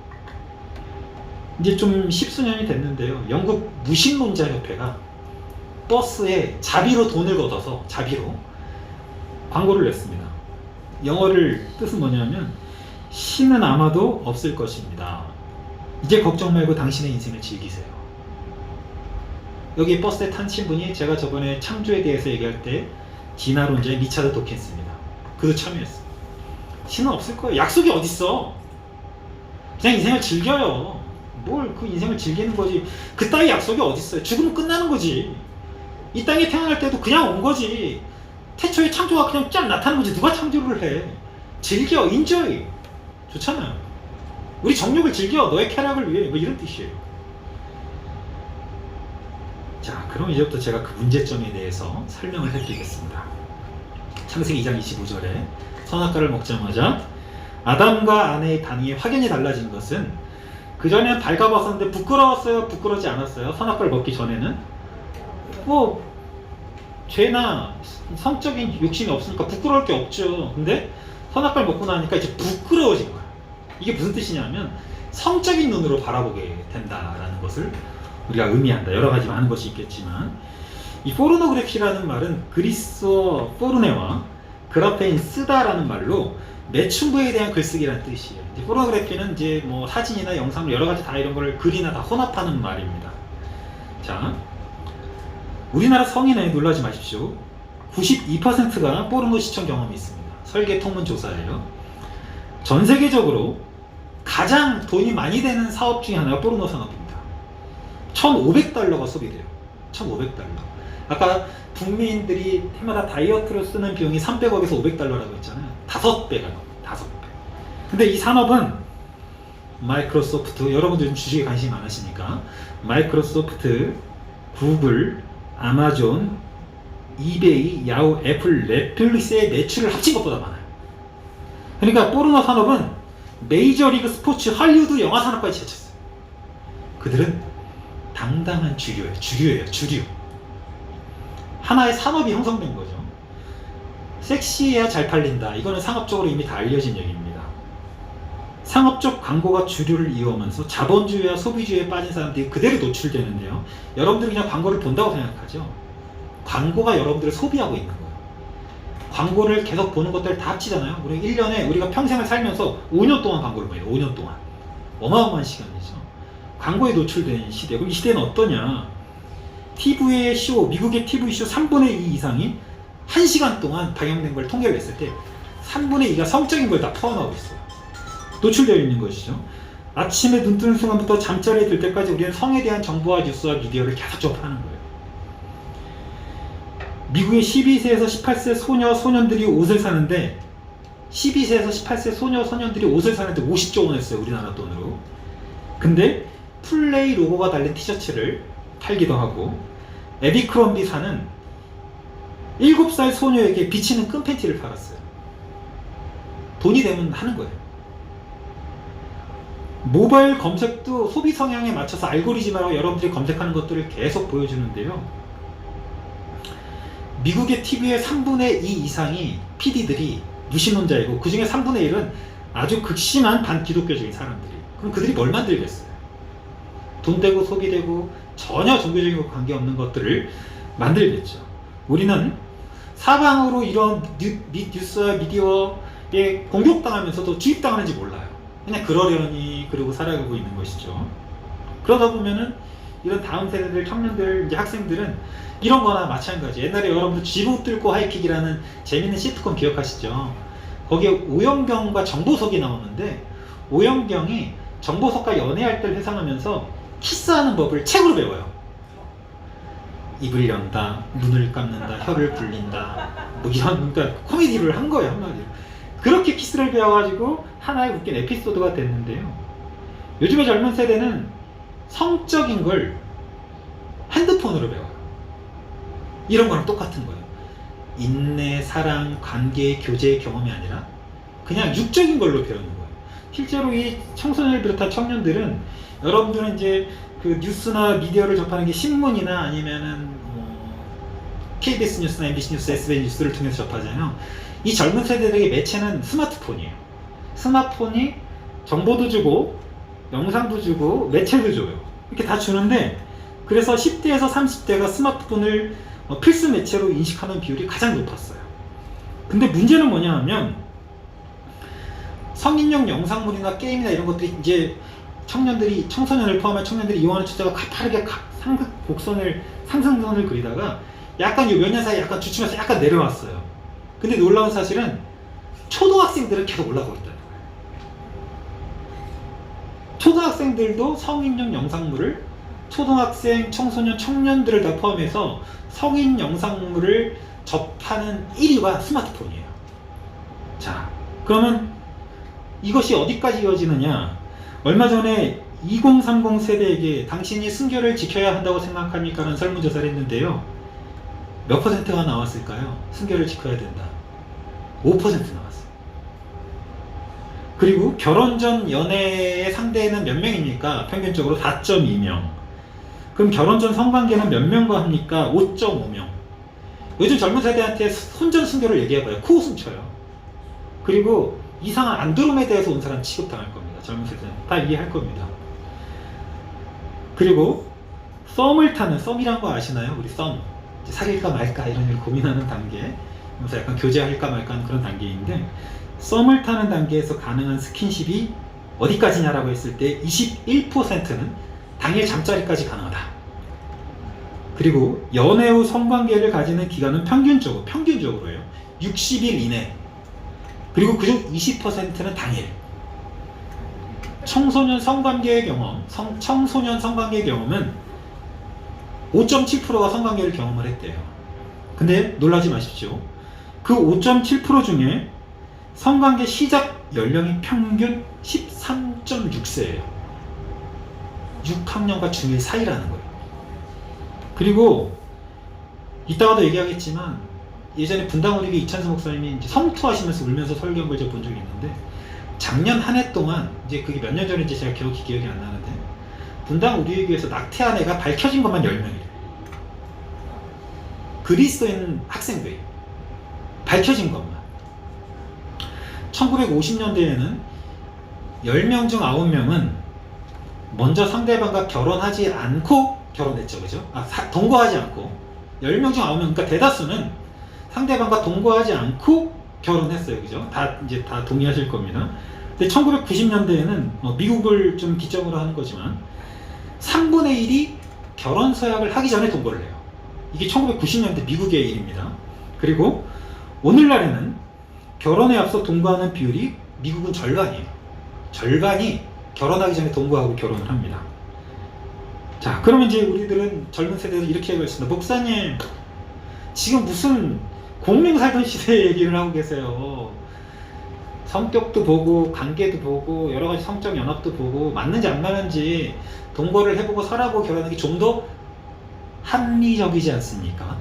이제 좀 십수년이 됐는데요. 영국 무신론자협회가 버스에 자비로 돈을 걷어서 자비로 광고를 냈습니다. 영어를 뜻은 뭐냐면 신은 아마도 없을 것입니다. 이제 걱정 말고 당신의 인생을 즐기세요. 여기 버스에 타신 분이 제가 저번에 창조에 대해서 얘기할 때 진화론자의 리차드 도킨스입니다. 그도 참여했어요. 신은 없을 거예요. 약속이 어딨어? 그냥 인생을 즐겨요. 뭘 그 인생을 즐기는 거지. 그 따위 약속이 어딨어요? 죽으면 끝나는 거지. 이 땅에 태어날 때도 그냥 온 거지. 태초에 창조가 그냥 쫙 나타나는 거지. 누가 창조를 해? 즐겨, 인조이. 좋잖아요. 우리 정욕을 즐겨. 너의 쾌락을 위해. 뭐 이런 뜻이에요. 자, 그럼 이제부터 제가 그 문제점에 대해서 설명을 해드리겠습니다. 창세기 2장 25절에 선악과를 먹자마자 아담과 아내의 반응이 확연히 달라진 것은 그전에는 발가벗었는데 부끄러웠어요? 부끄러지 않았어요? 선악과를 먹기 전에는? 뭐 죄나 성적인 욕심이 없으니까 부끄러울 게 없죠. 근데 선악과를 먹고 나니까 이제 부끄러워진 거야. 이게 무슨 뜻이냐면 성적인 눈으로 바라보게 된다라는 것을 우리가 의미한다. 여러 가지 많은 것이 있겠지만 이 포르노그래피라는 말은 그리스어 포르네와 그라페인 쓰다라는 말로 매춘부에 대한 글쓰기라는 뜻이에요. 포르노그래피는 이제 뭐 사진이나 영상을 여러 가지 다 이런 걸 글이나 다 혼합하는 말입니다. 자, 우리나라 성인에 놀라지 마십시오. 92%가 포르노 시청 경험이 있습니다. 설계 통문 조사예요. 전 세계적으로 가장 돈이 많이 되는 사업 중에 하나가 포르노 산업입니다. 1,500달러가 소비돼요. 1,500달러. 아까 북미인들이 해마다 다이어트로 쓰는 비용이 300억에서 500달러라고 했잖아요. 5배가 나와요. 5배. 근데 이 산업은 마이크로소프트, 여러분들 좀 주식에 관심이 많으시니까 마이크로소프트, 구글, 아마존, 이베이, 야후, 애플, 넷플릭스의 매출을 합친 것보다 많아요. 그러니까 포르노 산업은 메이저리그 스포츠, 할리우드 영화 산업까지 제쳤어요. 그들은 당당한 주류예요. 주류. 하나의 산업이 형성된 거죠. 섹시해야 잘 팔린다. 이거는 상업적으로 이미 다 알려진 얘기입니다. 상업적 광고가 주류를 이어오면서 자본주의와 소비주의에 빠진 사람들이 그대로 노출되는데요. 여러분들이 그냥 광고를 본다고 생각하죠. 광고가 여러분들을 소비하고 있는 거예요. 광고를 계속 보는 것들 다 합치잖아요. 우리 1년에 우리가 평생을 살면서 5년 동안 광고를 봐요. 5년 동안. 어마어마한 시간이죠. 광고에 노출된 시대. 그럼 이 시대는 어떠냐? TV의 쇼, 미국의 TV 쇼 3분의 2 이상이 1시간 동안 방영된 걸 통계를 냈을 때 3분의 2가 성적인 걸 다 포함하고 있어요. 노출되어 있는 것이죠. 아침에 눈 뜨는 순간부터 잠자리에 들 때까지 우리는 성에 대한 정보와 뉴스와 미디어를 계속 접하는 거예요. 미국의 12세에서 18세 소녀, 소년들이 옷을 사는데 12세에서 18세 소녀, 소년들이 옷을 사는데 50조 원을 써요. 우리나라 돈으로. 근데 플레이 로고가 달린 티셔츠를 팔기도 하고 에비크롬비사는 7살 소녀에게 비치는 끈 팬티를 팔았어요. 돈이 되면 하는 거예요. 모바일 검색도 소비 성향에 맞춰서 알고리즘으로 여러분들이 검색하는 것들을 계속 보여주는데요. 미국의 TV의 3분의 2 이상이 PD들이 무신론자이고 그 중에 3분의 1은 아주 극심한 반기독교적인 사람들이. 그럼 그들이 뭘 만들겠어요? 돈 되고 소비되고 전혀 종교적인 관계없는 것들을 만들겠죠. 우리는 사방으로 이런 뉴스와 미디어, 공격당하면서도 주입당하는지 몰라요. 그냥 그러려니 그러고 살아가고 있는 것이죠. 그러다 보면은 이런 다음 세대들 청년들 이제 학생들은 이런 거나 마찬가지. 옛날에 여러분들 쥐부 뚫고 하이킥이라는 재밌는 시트콤 기억하시죠? 거기에 오영경과 정보석이 나오는데 오영경이 정보석과 연애할 때를 회상하면서 키스하는 법을 책으로 배워요. 입을 연다, 눈을 감는다, 혀를 불린다, 뭐 이런, 그러니까 코미디를 한 거예요, 한마디로. 그렇게 키스를 배워가지고 하나의 웃긴 에피소드가 됐는데요. 요즘의 젊은 세대는 성적인 걸 핸드폰으로 배워요. 이런 거랑 똑같은 거예요. 인내, 사랑, 관계, 교제 경험이 아니라 그냥 육적인 걸로 배우는 거예요. 실제로 이 청소년을 비롯한 청년들은 여러분들은 이제 그 뉴스나 미디어를 접하는 게 신문이나 아니면은 KBS 뉴스나 MBC 뉴스, SBS 뉴스를 통해서 접하잖아요. 이 젊은 세대들에게 매체는 스마트폰이에요. 스마트폰이 정보도 주고 영상도 주고 매체도 줘요. 이렇게 다 주는데 그래서 10대에서 30대가 스마트폰을 필수 매체로 인식하는 비율이 가장 높았어요. 근데 문제는 뭐냐 하면 성인용 영상물이나 게임이나 이런 것들이 이제 청소년을 포함한 청년들이 이용하는 추세가 가파르게 상승선을 그리다가 약간 몇 년 사이에 약간 주춤해서 약간 내려왔어요. 근데 놀라운 사실은 초등학생들은 계속 올라가고 있다는 거예요. 초등학생들도 성인용 영상물을 초등학생, 청소년, 청년들을 다 포함해서 성인 영상물을 접하는 1위가 스마트폰이에요. 자, 그러면 이것이 어디까지 이어지느냐? 얼마 전에 2030 세대에게 당신이 순결을 지켜야 한다고 생각합니까? 라는 설문조사를 했는데요. 몇 퍼센트가 나왔을까요? 순결을 지켜야 된다. 5% 나왔어요. 그리고 결혼 전 연애의 상대는 몇 명입니까? 평균적으로 4.2명. 그럼 결혼 전 성관계는 몇 명과 합니까? 5.5명. 요즘 젊은 세대한테 혼전 순결을 얘기해봐요. 코웃음 쳐요. 그리고 이상한 안드로메다에서 온 사람 취급당할 겁니다. 젊은 세대는 다 이해할 겁니다. 그리고 썸을 타는, 썸이란 거 아시나요? 우리 썸. 사귈까 말까 이런 일 고민하는 단계. 그래서 약간 교제할까 말까 하는 그런 단계인데 썸을 타는 단계에서 가능한 스킨십이 어디까지냐라고 했을 때 21%는 당일 잠자리까지 가능하다. 그리고 연애 후 성관계를 가지는 기간은 평균적으로요. 60일 이내. 그리고 그중 20%는 당일. 청소년 성관계의 경험은 5.7%가 성관계를 경험을 했대요. 근데 놀라지 마십시오. 그 5.7% 중에 성관계 시작 연령이 평균 13.6세예요. 6학년과 중1 사이라는 거예요. 그리고 이따가도 얘기하겠지만 예전에 분당우리교 이찬수 목사님이 이제 성투하시면서 울면서 설교한 걸 제가 본 적이 있는데 작년 한 해 동안 이제 그게 몇 년 전인지 제가 기억이 안 나는데 분당우리교에서 낙태한 애가 밝혀진 것만 10명이래요. 그리스도인 학생들이 밝혀진 것만. 1950년대에는 10명 중 9명은 먼저 상대방과 결혼하지 않고 결혼했죠. 그죠? 동거하지 않고 10명 중 9명, 그러니까 대다수는 상대방과 동거하지 않고 결혼했어요. 그죠? 다 동의하실 겁니다. 근데 1990년대에는 미국을 좀 기점으로 하는 거지만 3분의 1이 결혼 서약을 하기 전에 동거를 해요. 이게 1990년대 미국의 일입니다. 그리고 오늘날에는 결혼에 앞서 동거하는 비율이 미국은 절반이에요. 절반이 결혼하기 전에 동거하고 결혼을 합니다. 자, 그러면 이제 우리들은 젊은 세대에서 이렇게 얘기할 수 있습니다. 목사님, 지금 무슨 공룡 살던 시대 얘기를 하고 계세요. 성격도 보고 관계도 보고 여러 가지 성적 연합도 보고 맞는지 안 맞는지 동거를 해보고 살아보고 결혼하는 게 좀 더 합리적이지 않습니까?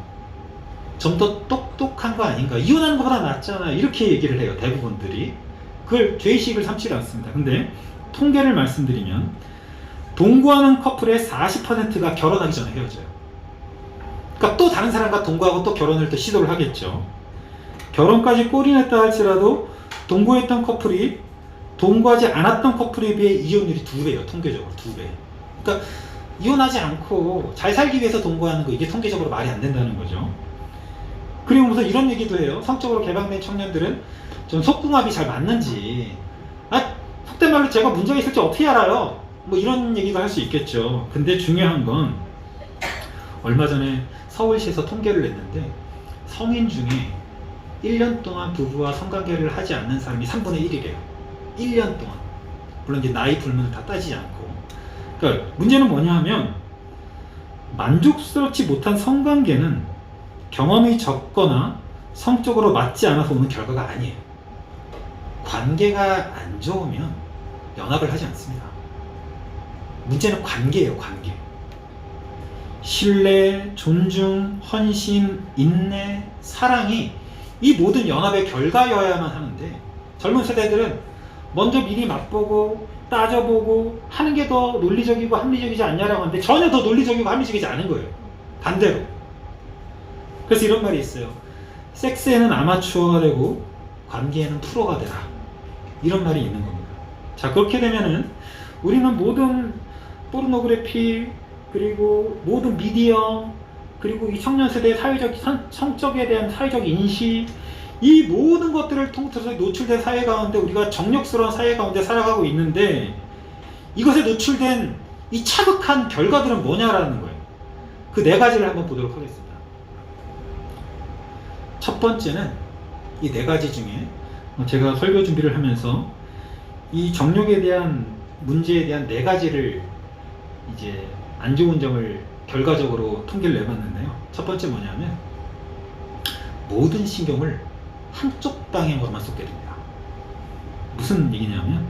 좀 더 똑똑한 거 아닌가? 이혼하는 것보다 낫잖아. 이렇게 얘기를 해요. 대부분들이. 그걸 죄의식을 삼지 않습니다. 근데 통계를 말씀드리면 동거하는 커플의 40%가 결혼하기 전에 헤어져요. 그러니까 또 다른 사람과 동거하고 또 결혼을 또 시도를 하겠죠. 결혼까지 꼬리냈다 할지라도 동거했던 커플이 동거하지 않았던 커플에 비해 이혼율이 2배예요. 통계적으로 2배. 그러니까 이혼하지 않고 잘 살기 위해서 동거하는 거, 이게 통계적으로 말이 안 된다는 거죠. 그리고 무슨 이런 얘기도 해요. 성적으로 개방된 청년들은 좀 속궁합이 잘 맞는지, 속된 말로 제가 문제가 있을지 어떻게 알아요? 뭐 이런 얘기도 할 수 있겠죠. 근데 중요한 건 얼마 전에 서울시에서 통계를 냈는데 성인 중에 1년 동안 부부와 성관계를 하지 않는 사람이 3분의 1이래요. 1년 동안. 물론 이제 나이 불문을 다 따지지 않고. 그러니까 문제는 뭐냐 하면 만족스럽지 못한 성관계는 경험이 적거나 성적으로 맞지 않아서 오는 결과가 아니에요. 관계가 안 좋으면 연합을 하지 않습니다. 문제는 관계예요, 관계. 신뢰, 존중, 헌신, 인내, 사랑이 이 모든 연합의 결과여야만 하는데, 젊은 세대들은 먼저 미리 맛보고 따져보고 하는 게 더 논리적이고 합리적이지 않냐라고 하는데 전혀 더 논리적이고 합리적이지 않은 거예요. 반대로. 그래서 이런 말이 있어요. 섹스에는 아마추어가 되고 관계에는 프로가 되라. 이런 말이 있는 겁니다. 자, 그렇게 되면은 우리는 모든 포르노그래피, 그리고 모든 미디어, 그리고 이 청년 세대의 사회적 성적에 대한 사회적 인식, 이 모든 것들을 통틀어서 노출된 사회 가운데 우리가 정력스러운 사회 가운데 살아가고 있는데, 이것에 노출된 이 차극한 결과들은 뭐냐라는 거예요. 그 네 가지를 한번 보도록 하겠습니다. 첫 번째는 이 네 가지 중에 제가 설교 준비를 하면서 이 정력에 대한 문제에 대한 네 가지를 이제 안 좋은 점을 결과적으로 통계를 내봤는데요. 첫 번째 뭐냐면 모든 신경을 한쪽 방향으로만 쏟게 됩니다. 무슨 얘기냐면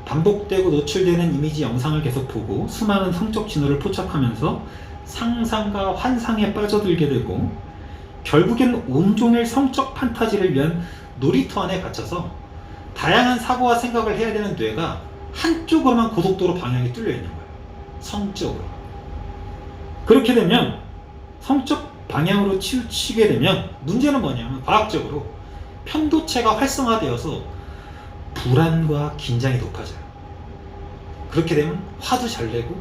반복되고 노출되는 이미지 영상을 계속 보고 수많은 성적 진호를 포착하면서 상상과 환상에 빠져들게 되고 결국엔 온종일 성적 판타지를 위한 놀이터 안에 갇혀서 다양한 사고와 생각을 해야 되는 뇌가 한쪽으로만 고속도로 방향이 뚫려 있는 거예요. 성적으로. 그렇게 되면 성적 방향으로 치우치게 되면 문제는 뭐냐면 과학적으로 편도체가 활성화되어서 불안과 긴장이 높아져요. 그렇게 되면 화도 잘 내고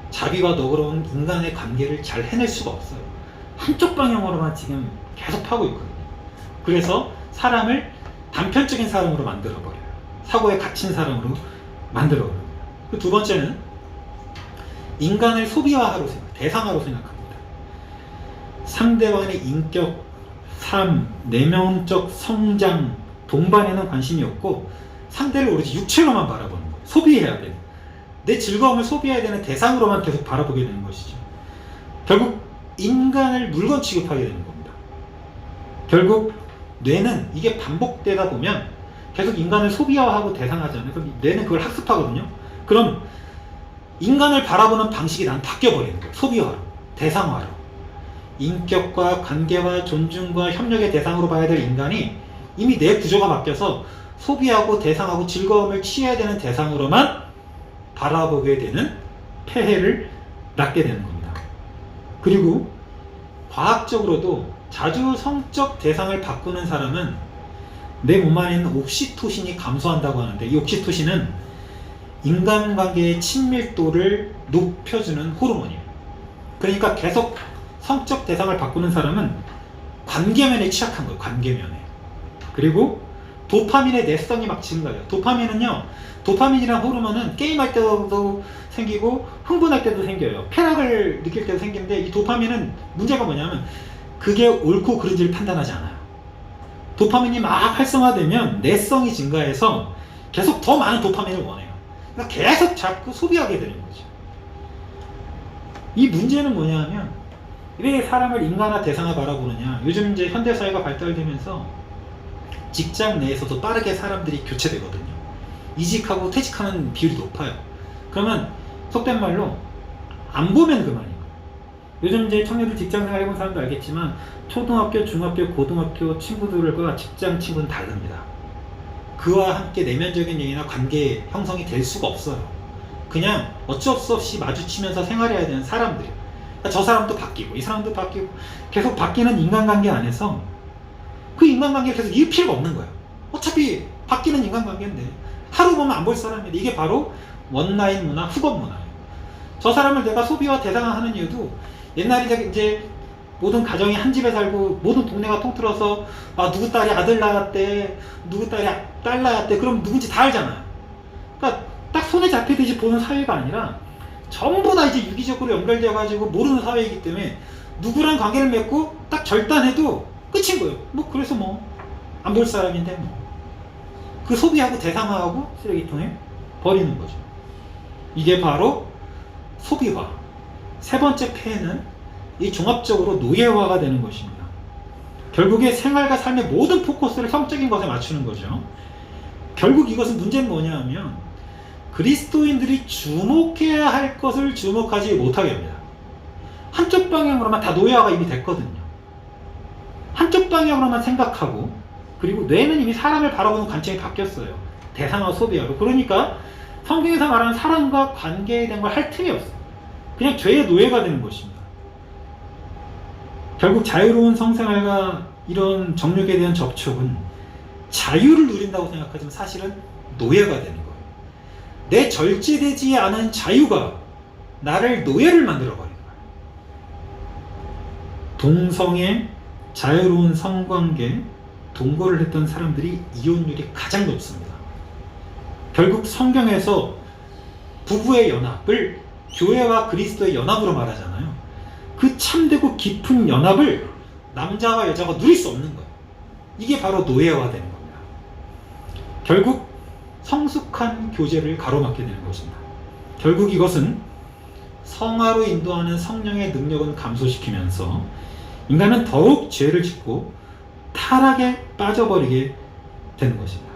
자비와 너그러운 인간의 관계를 잘 해낼 수가 없어요. 한쪽 방향으로만 지금 계속 하고 있거든요. 그래서 사람을 단편적인 사람으로 만들어버려요. 사고에 갇힌 사람으로 만들어버려요. 그 두 번째는 인간을 소비화하로 대상화로 생각합니다. 상대방의 인격, 삶, 내면적 성장, 동반에는 관심이 없고 상대를 오로지 육체로만 바라보는 거예요. 소비해야 돼요. 내 즐거움을 소비해야 되는 대상으로만 계속 바라보게 되는 것이죠. 결국 인간을 물건 취급하게 되는 겁니다. 결국 뇌는 이게 반복되다 보면 계속 인간을 소비화하고 대상화하잖아요. 그럼 뇌는 그걸 학습하거든요. 그럼 인간을 바라보는 방식이 난 바뀌어버리는 거예요. 소비화로, 대상화로. 인격과 관계와 존중과 협력의 대상으로 봐야 될 인간이 이미 내 구조가 바뀌어서 소비하고 대상하고 즐거움을 취해야 되는 대상으로만 바라보게 되는 폐해를 낳게 되는 겁니다. 그리고 과학적으로도 자주 성적 대상을 바꾸는 사람은 내 몸 안에 있는 옥시토신이 감소한다고 하는데, 이 옥시토신은 인간관계의 친밀도를 높여주는 호르몬이에요. 그러니까 계속 성적 대상을 바꾸는 사람은 관계면에 취약한 거예요. 관계면에. 그리고 도파민의 내성이 막 증가해요. 도파민은요, 도파민이라는 호르몬은 게임할 때도 생기고 흥분할 때도 생겨요. 쾌락을 느낄 때도 생기는데, 이 도파민은 문제가 뭐냐면 그게 옳고 그른지를 판단하지 않아요. 도파민이 막 활성화되면 내성이 증가해서 계속 더 많은 도파민을 원해요. 그러니까 계속 자꾸 소비하게 되는 거죠. 이 문제는 뭐냐면 왜 사람을 인간화 대상화 바라보느냐. 요즘 이제 현대사회가 발달되면서 직장 내에서도 빠르게 사람들이 교체되거든요. 이직하고 퇴직하는 비율이 높아요. 그러면 속된 말로 안 보면 그만이에요. 요즘 이제 청년들 직장생활 해본 사람도 알겠지만 초등학교, 중학교, 고등학교 친구들과 직장 친구는 다릅니다. 그와 함께 내면적인 얘기나 관계 형성이 될 수가 없어요. 그냥 어쩔 수 없이 마주치면서 생활해야 되는 사람들이에요. 그러니까 저 사람도 바뀌고 이 사람도 바뀌고 계속 바뀌는 인간관계 안에서 그 인간관계를 계속 이을 필요가 없는 거예요. 어차피 바뀌는 인간관계인데 하루 보면 안 볼 사람인데, 이게 바로 원라인 문화, 훅업 문화예요. 저 사람을 내가 소비와 대상화하는 이유도 옛날에 이제 모든 가정이 한 집에 살고 모든 동네가 통틀어서 누구 딸이 아들 낳았대, 누구 딸이 딸 낳았대, 그럼 누군지 다 알잖아요. 그러니까 딱 손에 잡히듯이 보는 사회가 아니라 전부 다 이제 유기적으로 연결되어 가지고 모르는 사회이기 때문에 누구랑 관계를 맺고 딱 절단해도 끝인 거예요. 뭐 그래서 뭐 안 볼 사람인데 뭐 그 소비하고 대상화하고 쓰레기통에 버리는 거죠. 이게 바로 소비화. 세 번째 폐해는 이 종합적으로 노예화가 되는 것입니다. 결국에 생활과 삶의 모든 포커스를 성적인 것에 맞추는 거죠. 결국 이것은 문제는 뭐냐 하면 그리스도인들이 주목해야 할 것을 주목하지 못하게 합니다. 한쪽 방향으로만 다 노예화가 이미 됐거든요. 한쪽 방향으로만 생각하고, 그리고 뇌는 이미 사람을 바라보는 관점이 바뀌었어요. 대상화 소비화로. 그러니까 성경에서 말하는 사람과 관계에 대한 걸 할 틈이 없어요. 그냥 죄의 노예가 되는 것입니다. 결국 자유로운 성생활과 이런 정욕에 대한 접촉은 자유를 누린다고 생각하지만 사실은 노예가 되는 거예요. 내 절제되지 않은 자유가 나를 노예를 만들어버리는 거예요. 동성애, 자유로운 성관계, 동거를 했던 사람들이 이혼율이 가장 높습니다. 결국 성경에서 부부의 연합을 교회와 그리스도의 연합으로 말하잖아요. 그 참되고 깊은 연합을 남자와 여자가 누릴 수 없는 거예요. 이게 바로 노예화되는 겁니다. 결국 성숙한 교제를 가로막게 되는 것입니다. 결국 이것은 성화로 인도하는 성령의 능력은 감소시키면서 인간은 더욱 죄를 짓고 타락에 빠져버리게 되는 것입니다.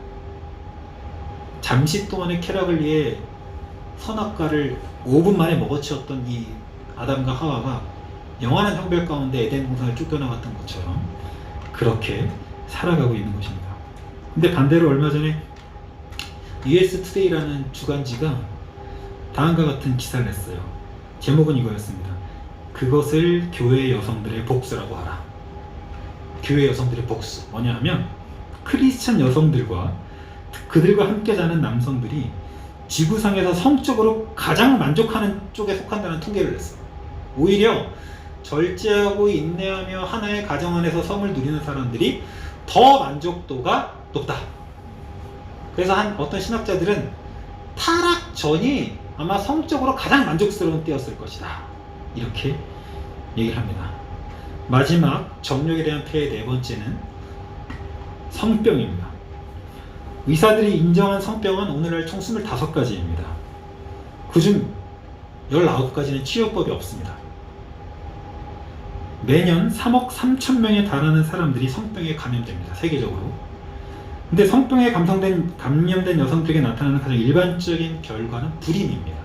잠시 동안의 쾌락을 위해 선악과를 5분 만에 먹어치웠던 이 아담과 하와가 영원한 형벌 가운데 에덴 동산을 쫓겨나갔던 것처럼 그렇게 살아가고 있는 것입니다. 근데 반대로 얼마 전에 US 투데이라는 주간지가 다음과 같은 기사를 냈어요. 제목은 이거였습니다. 그것을 교회 여성들의 복수라고 하라. 교회 여성들의 복수. 뭐냐 하면 크리스찬 여성들과 그들과 함께 자는 남성들이 지구상에서 성적으로 가장 만족하는 쪽에 속한다는 통계를 냈어요. 오히려 절제하고 인내하며 하나의 가정 안에서 성을 누리는 사람들이 더 만족도가 높다. 그래서 어떤 신학자들은 타락 전이 아마 성적으로 가장 만족스러운 때였을 것이다. 이렇게 얘기를 합니다. 마지막 정욕에 대한 폐해 네 번째는 성병입니다. 의사들이 인정한 성병은 오늘날 총 25가지입니다. 그중 19가지는 치료법이 없습니다. 매년 3억 3천 명에 달하는 사람들이 성병에 감염됩니다. 세계적으로. 근데 성병에 감염된 여성들에게 나타나는 가장 일반적인 결과는 불임입니다.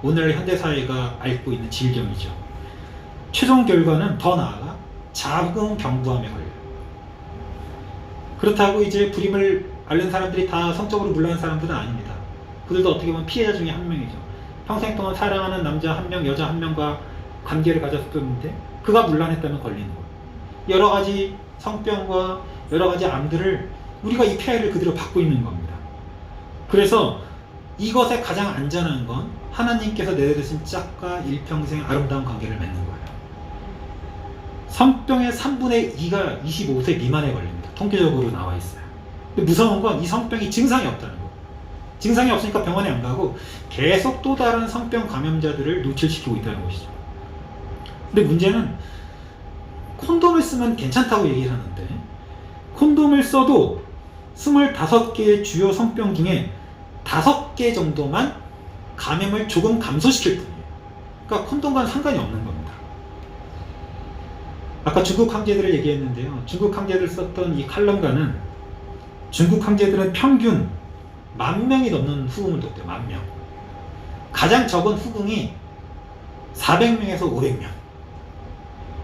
오늘날 현대사회가 앓고 있는 질병이죠. 최종 결과는 더 나아가 자궁경부암에 걸려요. 그렇다고 이제 불임을 앓는 사람들이 다 성적으로 물러난 사람들은 아닙니다. 그들도 어떻게 보면 피해자 중에 한 명이죠. 평생 동안 사랑하는 남자 한 명, 여자 한 명과 관계를 가졌었는데 그가 물러났다면 걸리는 거예요. 여러 가지 성병과 여러 가지 암들을 우리가 이 폐해를 그대로 받고 있는 겁니다. 그래서 이것에 가장 안전한 건 하나님께서 내려주신 짝과 일평생 아름다운 관계를 맺는 거예요. 성병의 3분의 2가 25세 미만에 걸립니다. 통계적으로 나와 있어요. 근데 무서운 건 이 성병이 증상이 없다는 거예요. 증상이 없으니까 병원에 안 가고 계속 또 다른 성병 감염자들을 노출시키고 있다는 것이죠. 근데 문제는 콘돔을 쓰면 괜찮다고 얘기를 하는데 콘돔을 써도 25개의 주요 성병 중에 5개 정도만 감염을 조금 감소시킬 뿐이에요. 그러니까 콘돔과는 상관이 없는 겁니다. 아까 중국 황제들을 얘기했는데요. 중국 황제들 썼던 이 칼럼가는 중국 황제들은 평균 10,000명이 넘는 후궁을 뒀대요. 10,000명. 가장 적은 후궁이 400명에서 500명.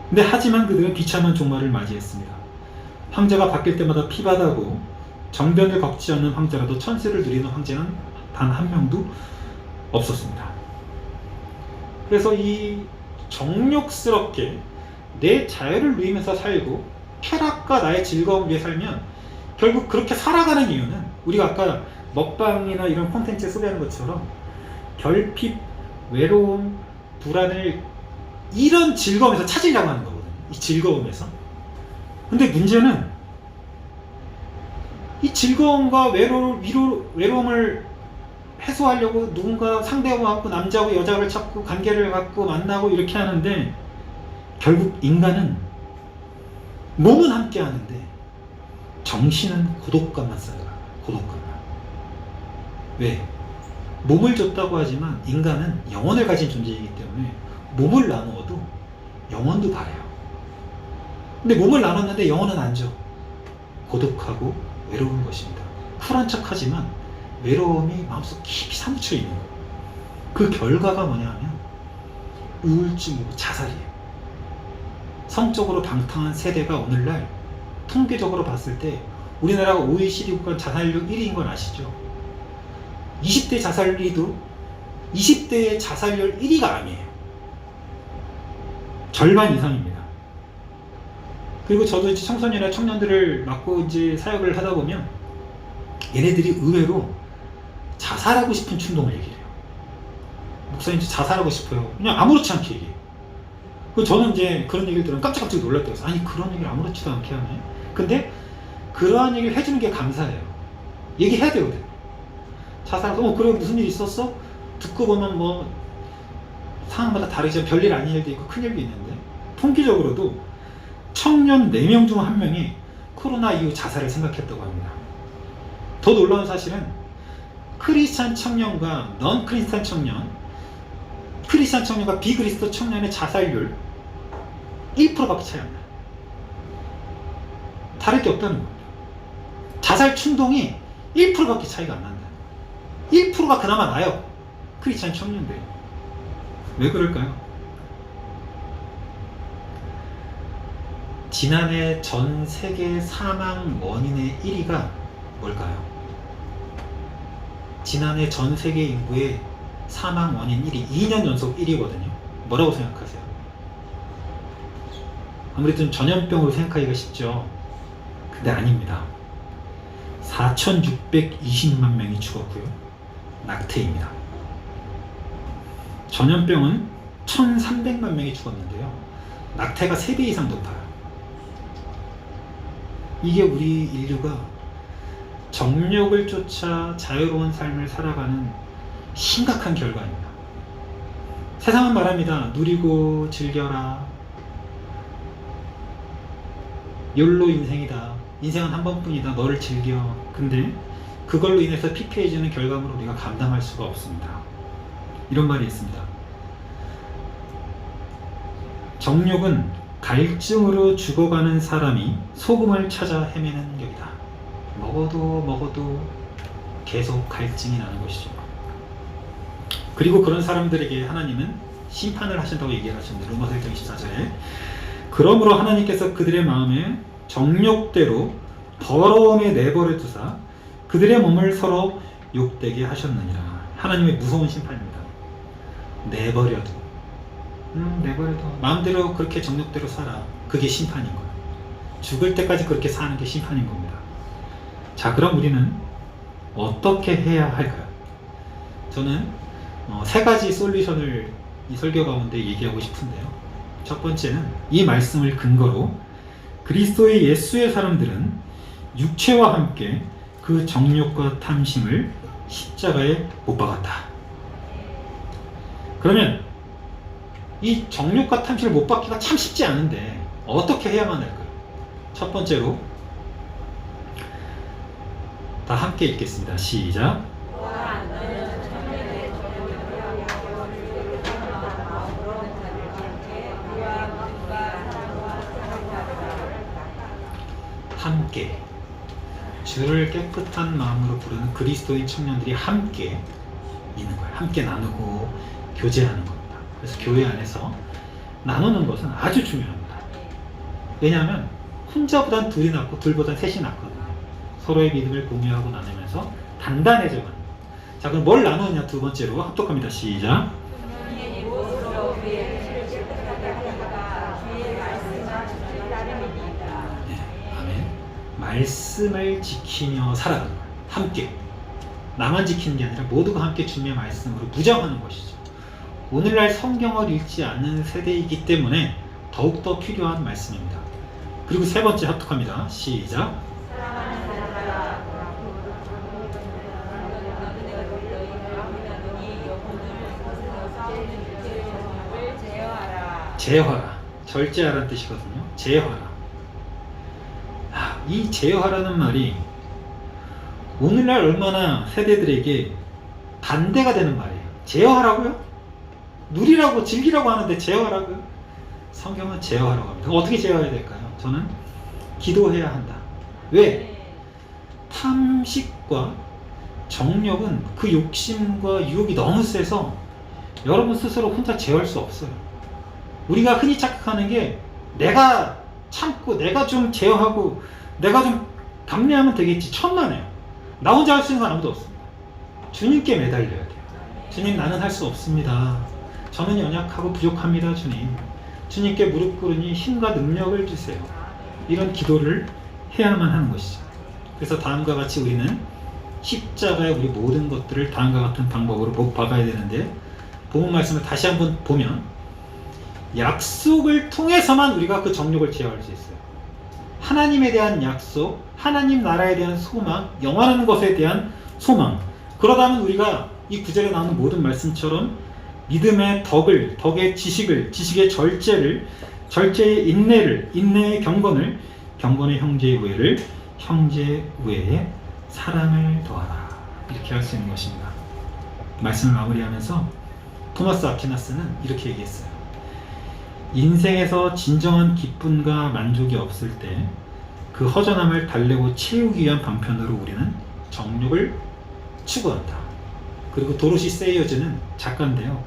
근데 하지만 그들은 비참한 종말을 맞이했습니다. 황제가 바뀔 때마다 피바다고 정변을 겪지 않는 황제라도 천세를 누리는 황제는 단 한 명도 없었습니다. 그래서 이 정욕스럽게 내 자유를 누리면서 살고 쾌락과 나의 즐거움을 위해 살면 결국 그렇게 살아가는 이유는 우리가 아까 먹방이나 이런 콘텐츠에 소비하는 것처럼 결핍, 외로움, 불안을 이런 즐거움에서 찾으려고 하는 거거든요. 이 즐거움에서. 근데 문제는 이 즐거움과 외로움을 해소하려고 누군가 상대하고 갖고 남자하고 여자를 찾고 관계를 갖고 만나고 이렇게 하는데 결국 인간은 몸은 함께 하는데 정신은 고독감만 쌓여요. 고독감만. 왜? 몸을 줬다고 하지만 인간은 영혼을 가진 존재이기 때문에 몸을 나누어도 영혼도 바래요. 근데 몸을 나눴는데 영혼은 안 줘. 고독하고 외로운 것입니다. 쿨한 척하지만 외로움이 마음속 깊이 사무쳐 있는 거예요. 그 결과가 뭐냐면 우울증이고 자살이에요. 성적으로 방탕한 세대가 오늘날 통계적으로 봤을 때 우리나라가 OECD 국가 자살률 1위인 건 아시죠? 20대 자살 1위도 20대의 자살률 1위가 아니에요. 절반 이상입니다. 그리고 저도 이제 청소년이나 청년들을 맡고 이제 사역을 하다 보면 얘네들이 의외로 자살하고 싶은 충동을 얘기해요. 목사님 자살하고 싶어요. 그냥 아무렇지 않게 얘기해요. 그 저는 이제 그런 얘기를 들으면 깜짝깜짝 놀랐대요. 아니 그런 얘기를 아무렇지도 않게 하네. 근데 그러한 얘기를 해주는 게 감사해요. 얘기해야 되거든. 자살하고 그래 무슨 일 있었어? 듣고 보면 뭐 상황마다 다르지만 별일 아닌 일도 있고 큰일도 있는데 통계적으로도 청년 4명 중 1명이 코로나 이후 자살을 생각했다고 합니다. 더 놀라운 사실은 크리스찬 청년과 넌 크리스찬 청년, 크리스찬 청년과 비그리스도 청년의 자살률 1%밖에 차이 안 나요. 다를 게 없다는 겁니다. 자살 충동이 1%밖에 차이가 안 난다. 1%가 그나마 나요. 크리스찬 청년들이. 왜 그럴까요? 지난해 전 세계 사망 원인의 1위가 뭘까요? 지난해 전 세계 인구의 사망 원인 1위, 2년 연속 1위거든요. 뭐라고 생각하세요? 아무래도 전염병으로 생각하기가 쉽죠. 근데 아닙니다. 4,620만 명이 죽었고요. 낙태입니다. 전염병은 1,300만 명이 죽었는데요. 낙태가 3배 이상 높아요. 이게 우리 인류가 정욕을 쫓아 자유로운 삶을 살아가는 심각한 결과입니다. 세상은 말합니다. 누리고 즐겨라. 욜로 인생이다. 인생은 한 번뿐이다. 너를 즐겨. 근데 그걸로 인해서 피폐해지는 결과물을 우리가 감당할 수가 없습니다. 이런 말이 있습니다. 정욕은 갈증으로 죽어가는 사람이 소금을 찾아 헤매는 격이다. 먹어도 계속 갈증이 나는 것이죠. 그리고 그런 사람들에게 하나님은 심판을 하신다고 얘기하셨는데 로마서 1장 24절에 그러므로 하나님께서 그들의 마음에 정욕대로 더러움에 내버려 두사 그들의 몸을 서로 욕되게 하셨느니라. 하나님의 무서운 심판입니다. 내버려둬. 내버려둬. 마음대로 그렇게 정욕대로 살아. 그게 심판인 거예요. 죽을 때까지 그렇게 사는 게 심판인 겁니다. 자, 그럼 우리는 어떻게 해야 할까요? 저는 3가지 솔루션을 이 설교 가운데 얘기하고 싶은데요. 첫 번째는 이 말씀을 근거로 그리스도의 예수의 사람들은 육체와 함께 그 정욕과 탐심을 십자가에 못 박았다. 그러면 이 정욕과 탐심을 못 박기가 참 쉽지 않은데 어떻게 해야만 할까요? 첫 번째로 다 함께 읽겠습니다. 시작. 함께 주를 깨끗한 마음으로 부르는 그리스도인 청년들이 함께 있는 거예요. 함께 나누고 교제하는 겁니다. 그래서 교회 안에서 나누는 것은 아주 중요합니다. 왜냐하면 혼자보단 둘이 낫고 둘보단 셋이 낫거든요. 서로의 믿음을 공유하고 나누면서 단단해져가는 거예요. 자, 그럼 뭘 나누느냐? 두 번째로 합독합니다. 시작. 말씀을 지키며 살아가는 거예요. 함께. 나만 지키는 게 아니라 모두가 함께 주님의 말씀으로 무장하는 것이죠. 오늘날 성경을 읽지 않는 세대이기 때문에 더욱더 필요한 말씀입니다. 그리고 세 번째 합독합니다. 시작. 제어하라. 절제하라는 뜻이거든요. 제어하라. 이 제어하라는 말이 오늘날 얼마나 세대들에게 반대가 되는 말이에요. 제어하라고요? 누리라고 즐기라고 하는데 제어하라고요? 성경은 제어하라고 합니다. 어떻게 제어해야 될까요? 저는 기도해야 한다. 왜? 탐식과 정욕은 그 욕심과 유혹이 너무 세서 여러분 스스로 혼자 제어할 수 없어요. 우리가 흔히 착각하는 게 내가 참고 내가 좀 제어하고 내가 좀 감내하면 되겠지. 천만에요. 나 혼자 할 수 있는 건 아무도 없습니다. 주님께 매달려야 돼요. 주님, 나는 할 수 없습니다. 저는 연약하고 부족합니다. 주님께 무릎 꿇으니 힘과 능력을 주세요. 이런 기도를 해야만 하는 것이죠. 그래서 다음과 같이 우리는 십자가의 우리 모든 것들을 다음과 같은 방법으로 못 박아야 되는데, 본문 말씀을 다시 한번 보면 약속을 통해서만 우리가 그 정욕을 제어할 수 있어요. 하나님에 대한 약속, 하나님 나라에 대한 소망, 영원한 것에 대한 소망. 그러다면 우리가 이 구절에 나오는 모든 말씀처럼 믿음의 덕을, 덕의 지식을, 지식의 절제를, 절제의 인내를, 인내의 경건을, 경건의 형제의 우애를, 형제의 우애에 사랑을 더하라. 이렇게 할 수 있는 것입니다. 말씀을 마무리하면서 토마스 아퀴나스는 이렇게 얘기했어요. 인생에서 진정한 기쁨과 만족이 없을 때 그 허전함을 달래고 채우기 위한 방편으로 우리는 정욕을 추구한다. 그리고 도로시 세이어즈는 작가인데요.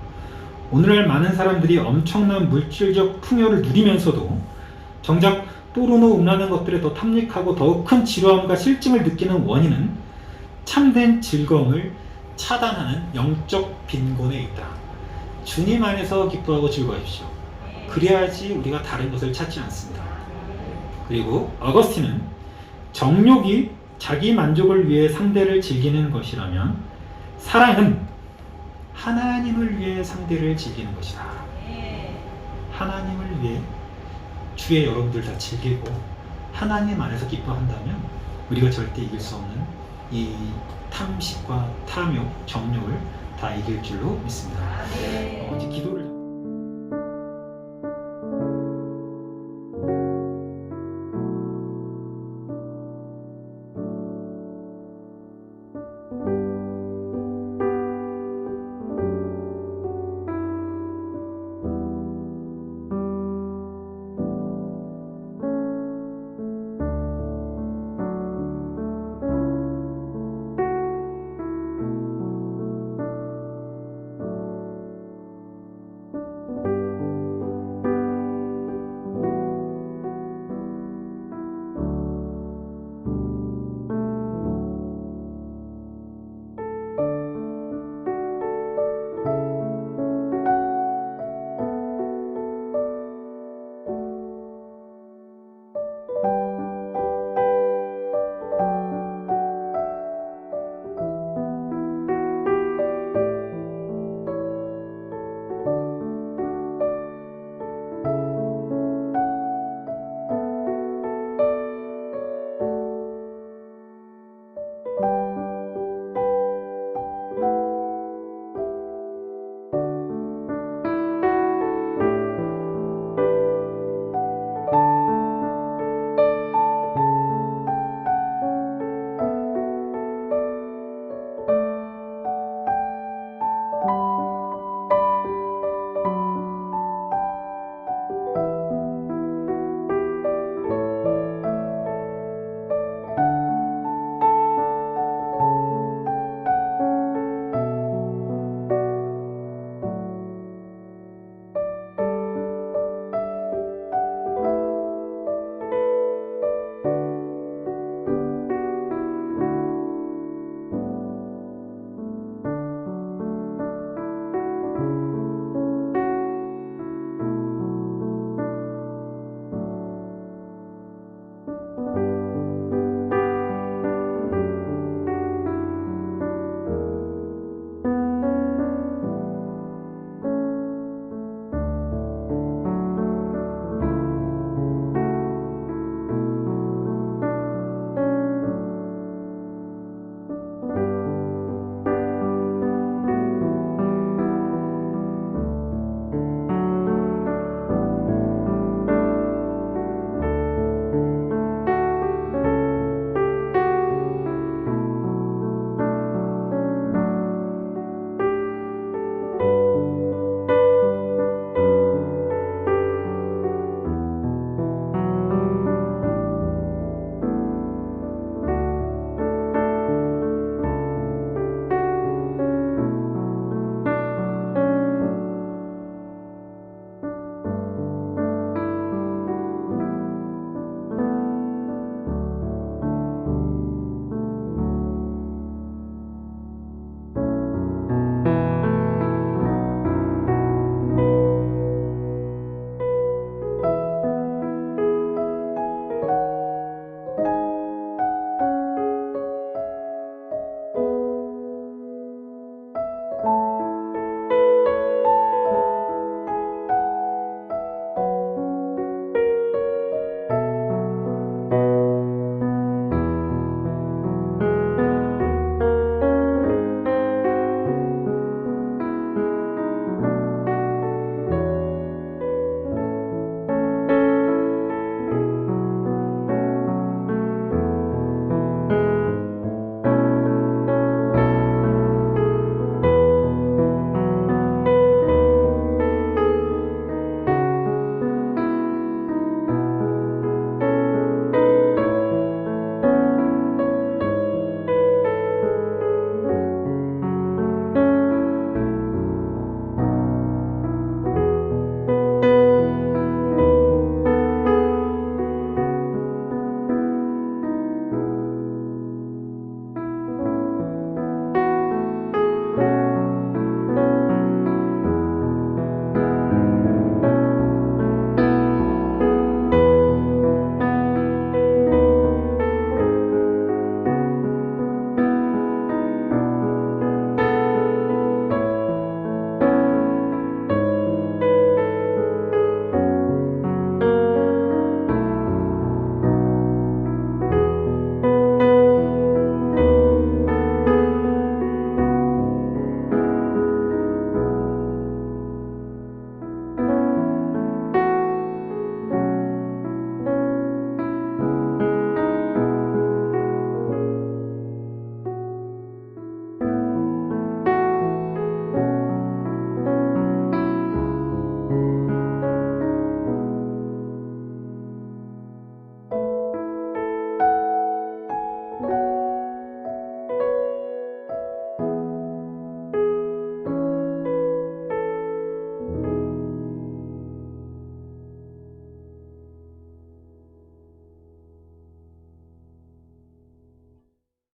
오늘날 많은 사람들이 엄청난 물질적 풍요를 누리면서도 정작 또르노 음란한 것들에 더 탐닉하고 더욱 큰 지루함과 실증을 느끼는 원인은 참된 즐거움을 차단하는 영적 빈곤에 있다. 주님 안에서 기뻐하고 즐거워하십시오. 그래야지 우리가 다른 것을 찾지 않습니다. 그리고 어거스틴은 정욕이 자기 만족을 위해 상대를 즐기는 것이라면 사랑은 하나님을 위해 상대를 즐기는 것이다. 하나님을 위해 주의 여러분들 다 즐기고 하나님 안에서 기뻐한다면 우리가 절대 이길 수 없는 이 탐식과 탐욕, 정욕을 다 이길 줄로 믿습니다. 이제 기도를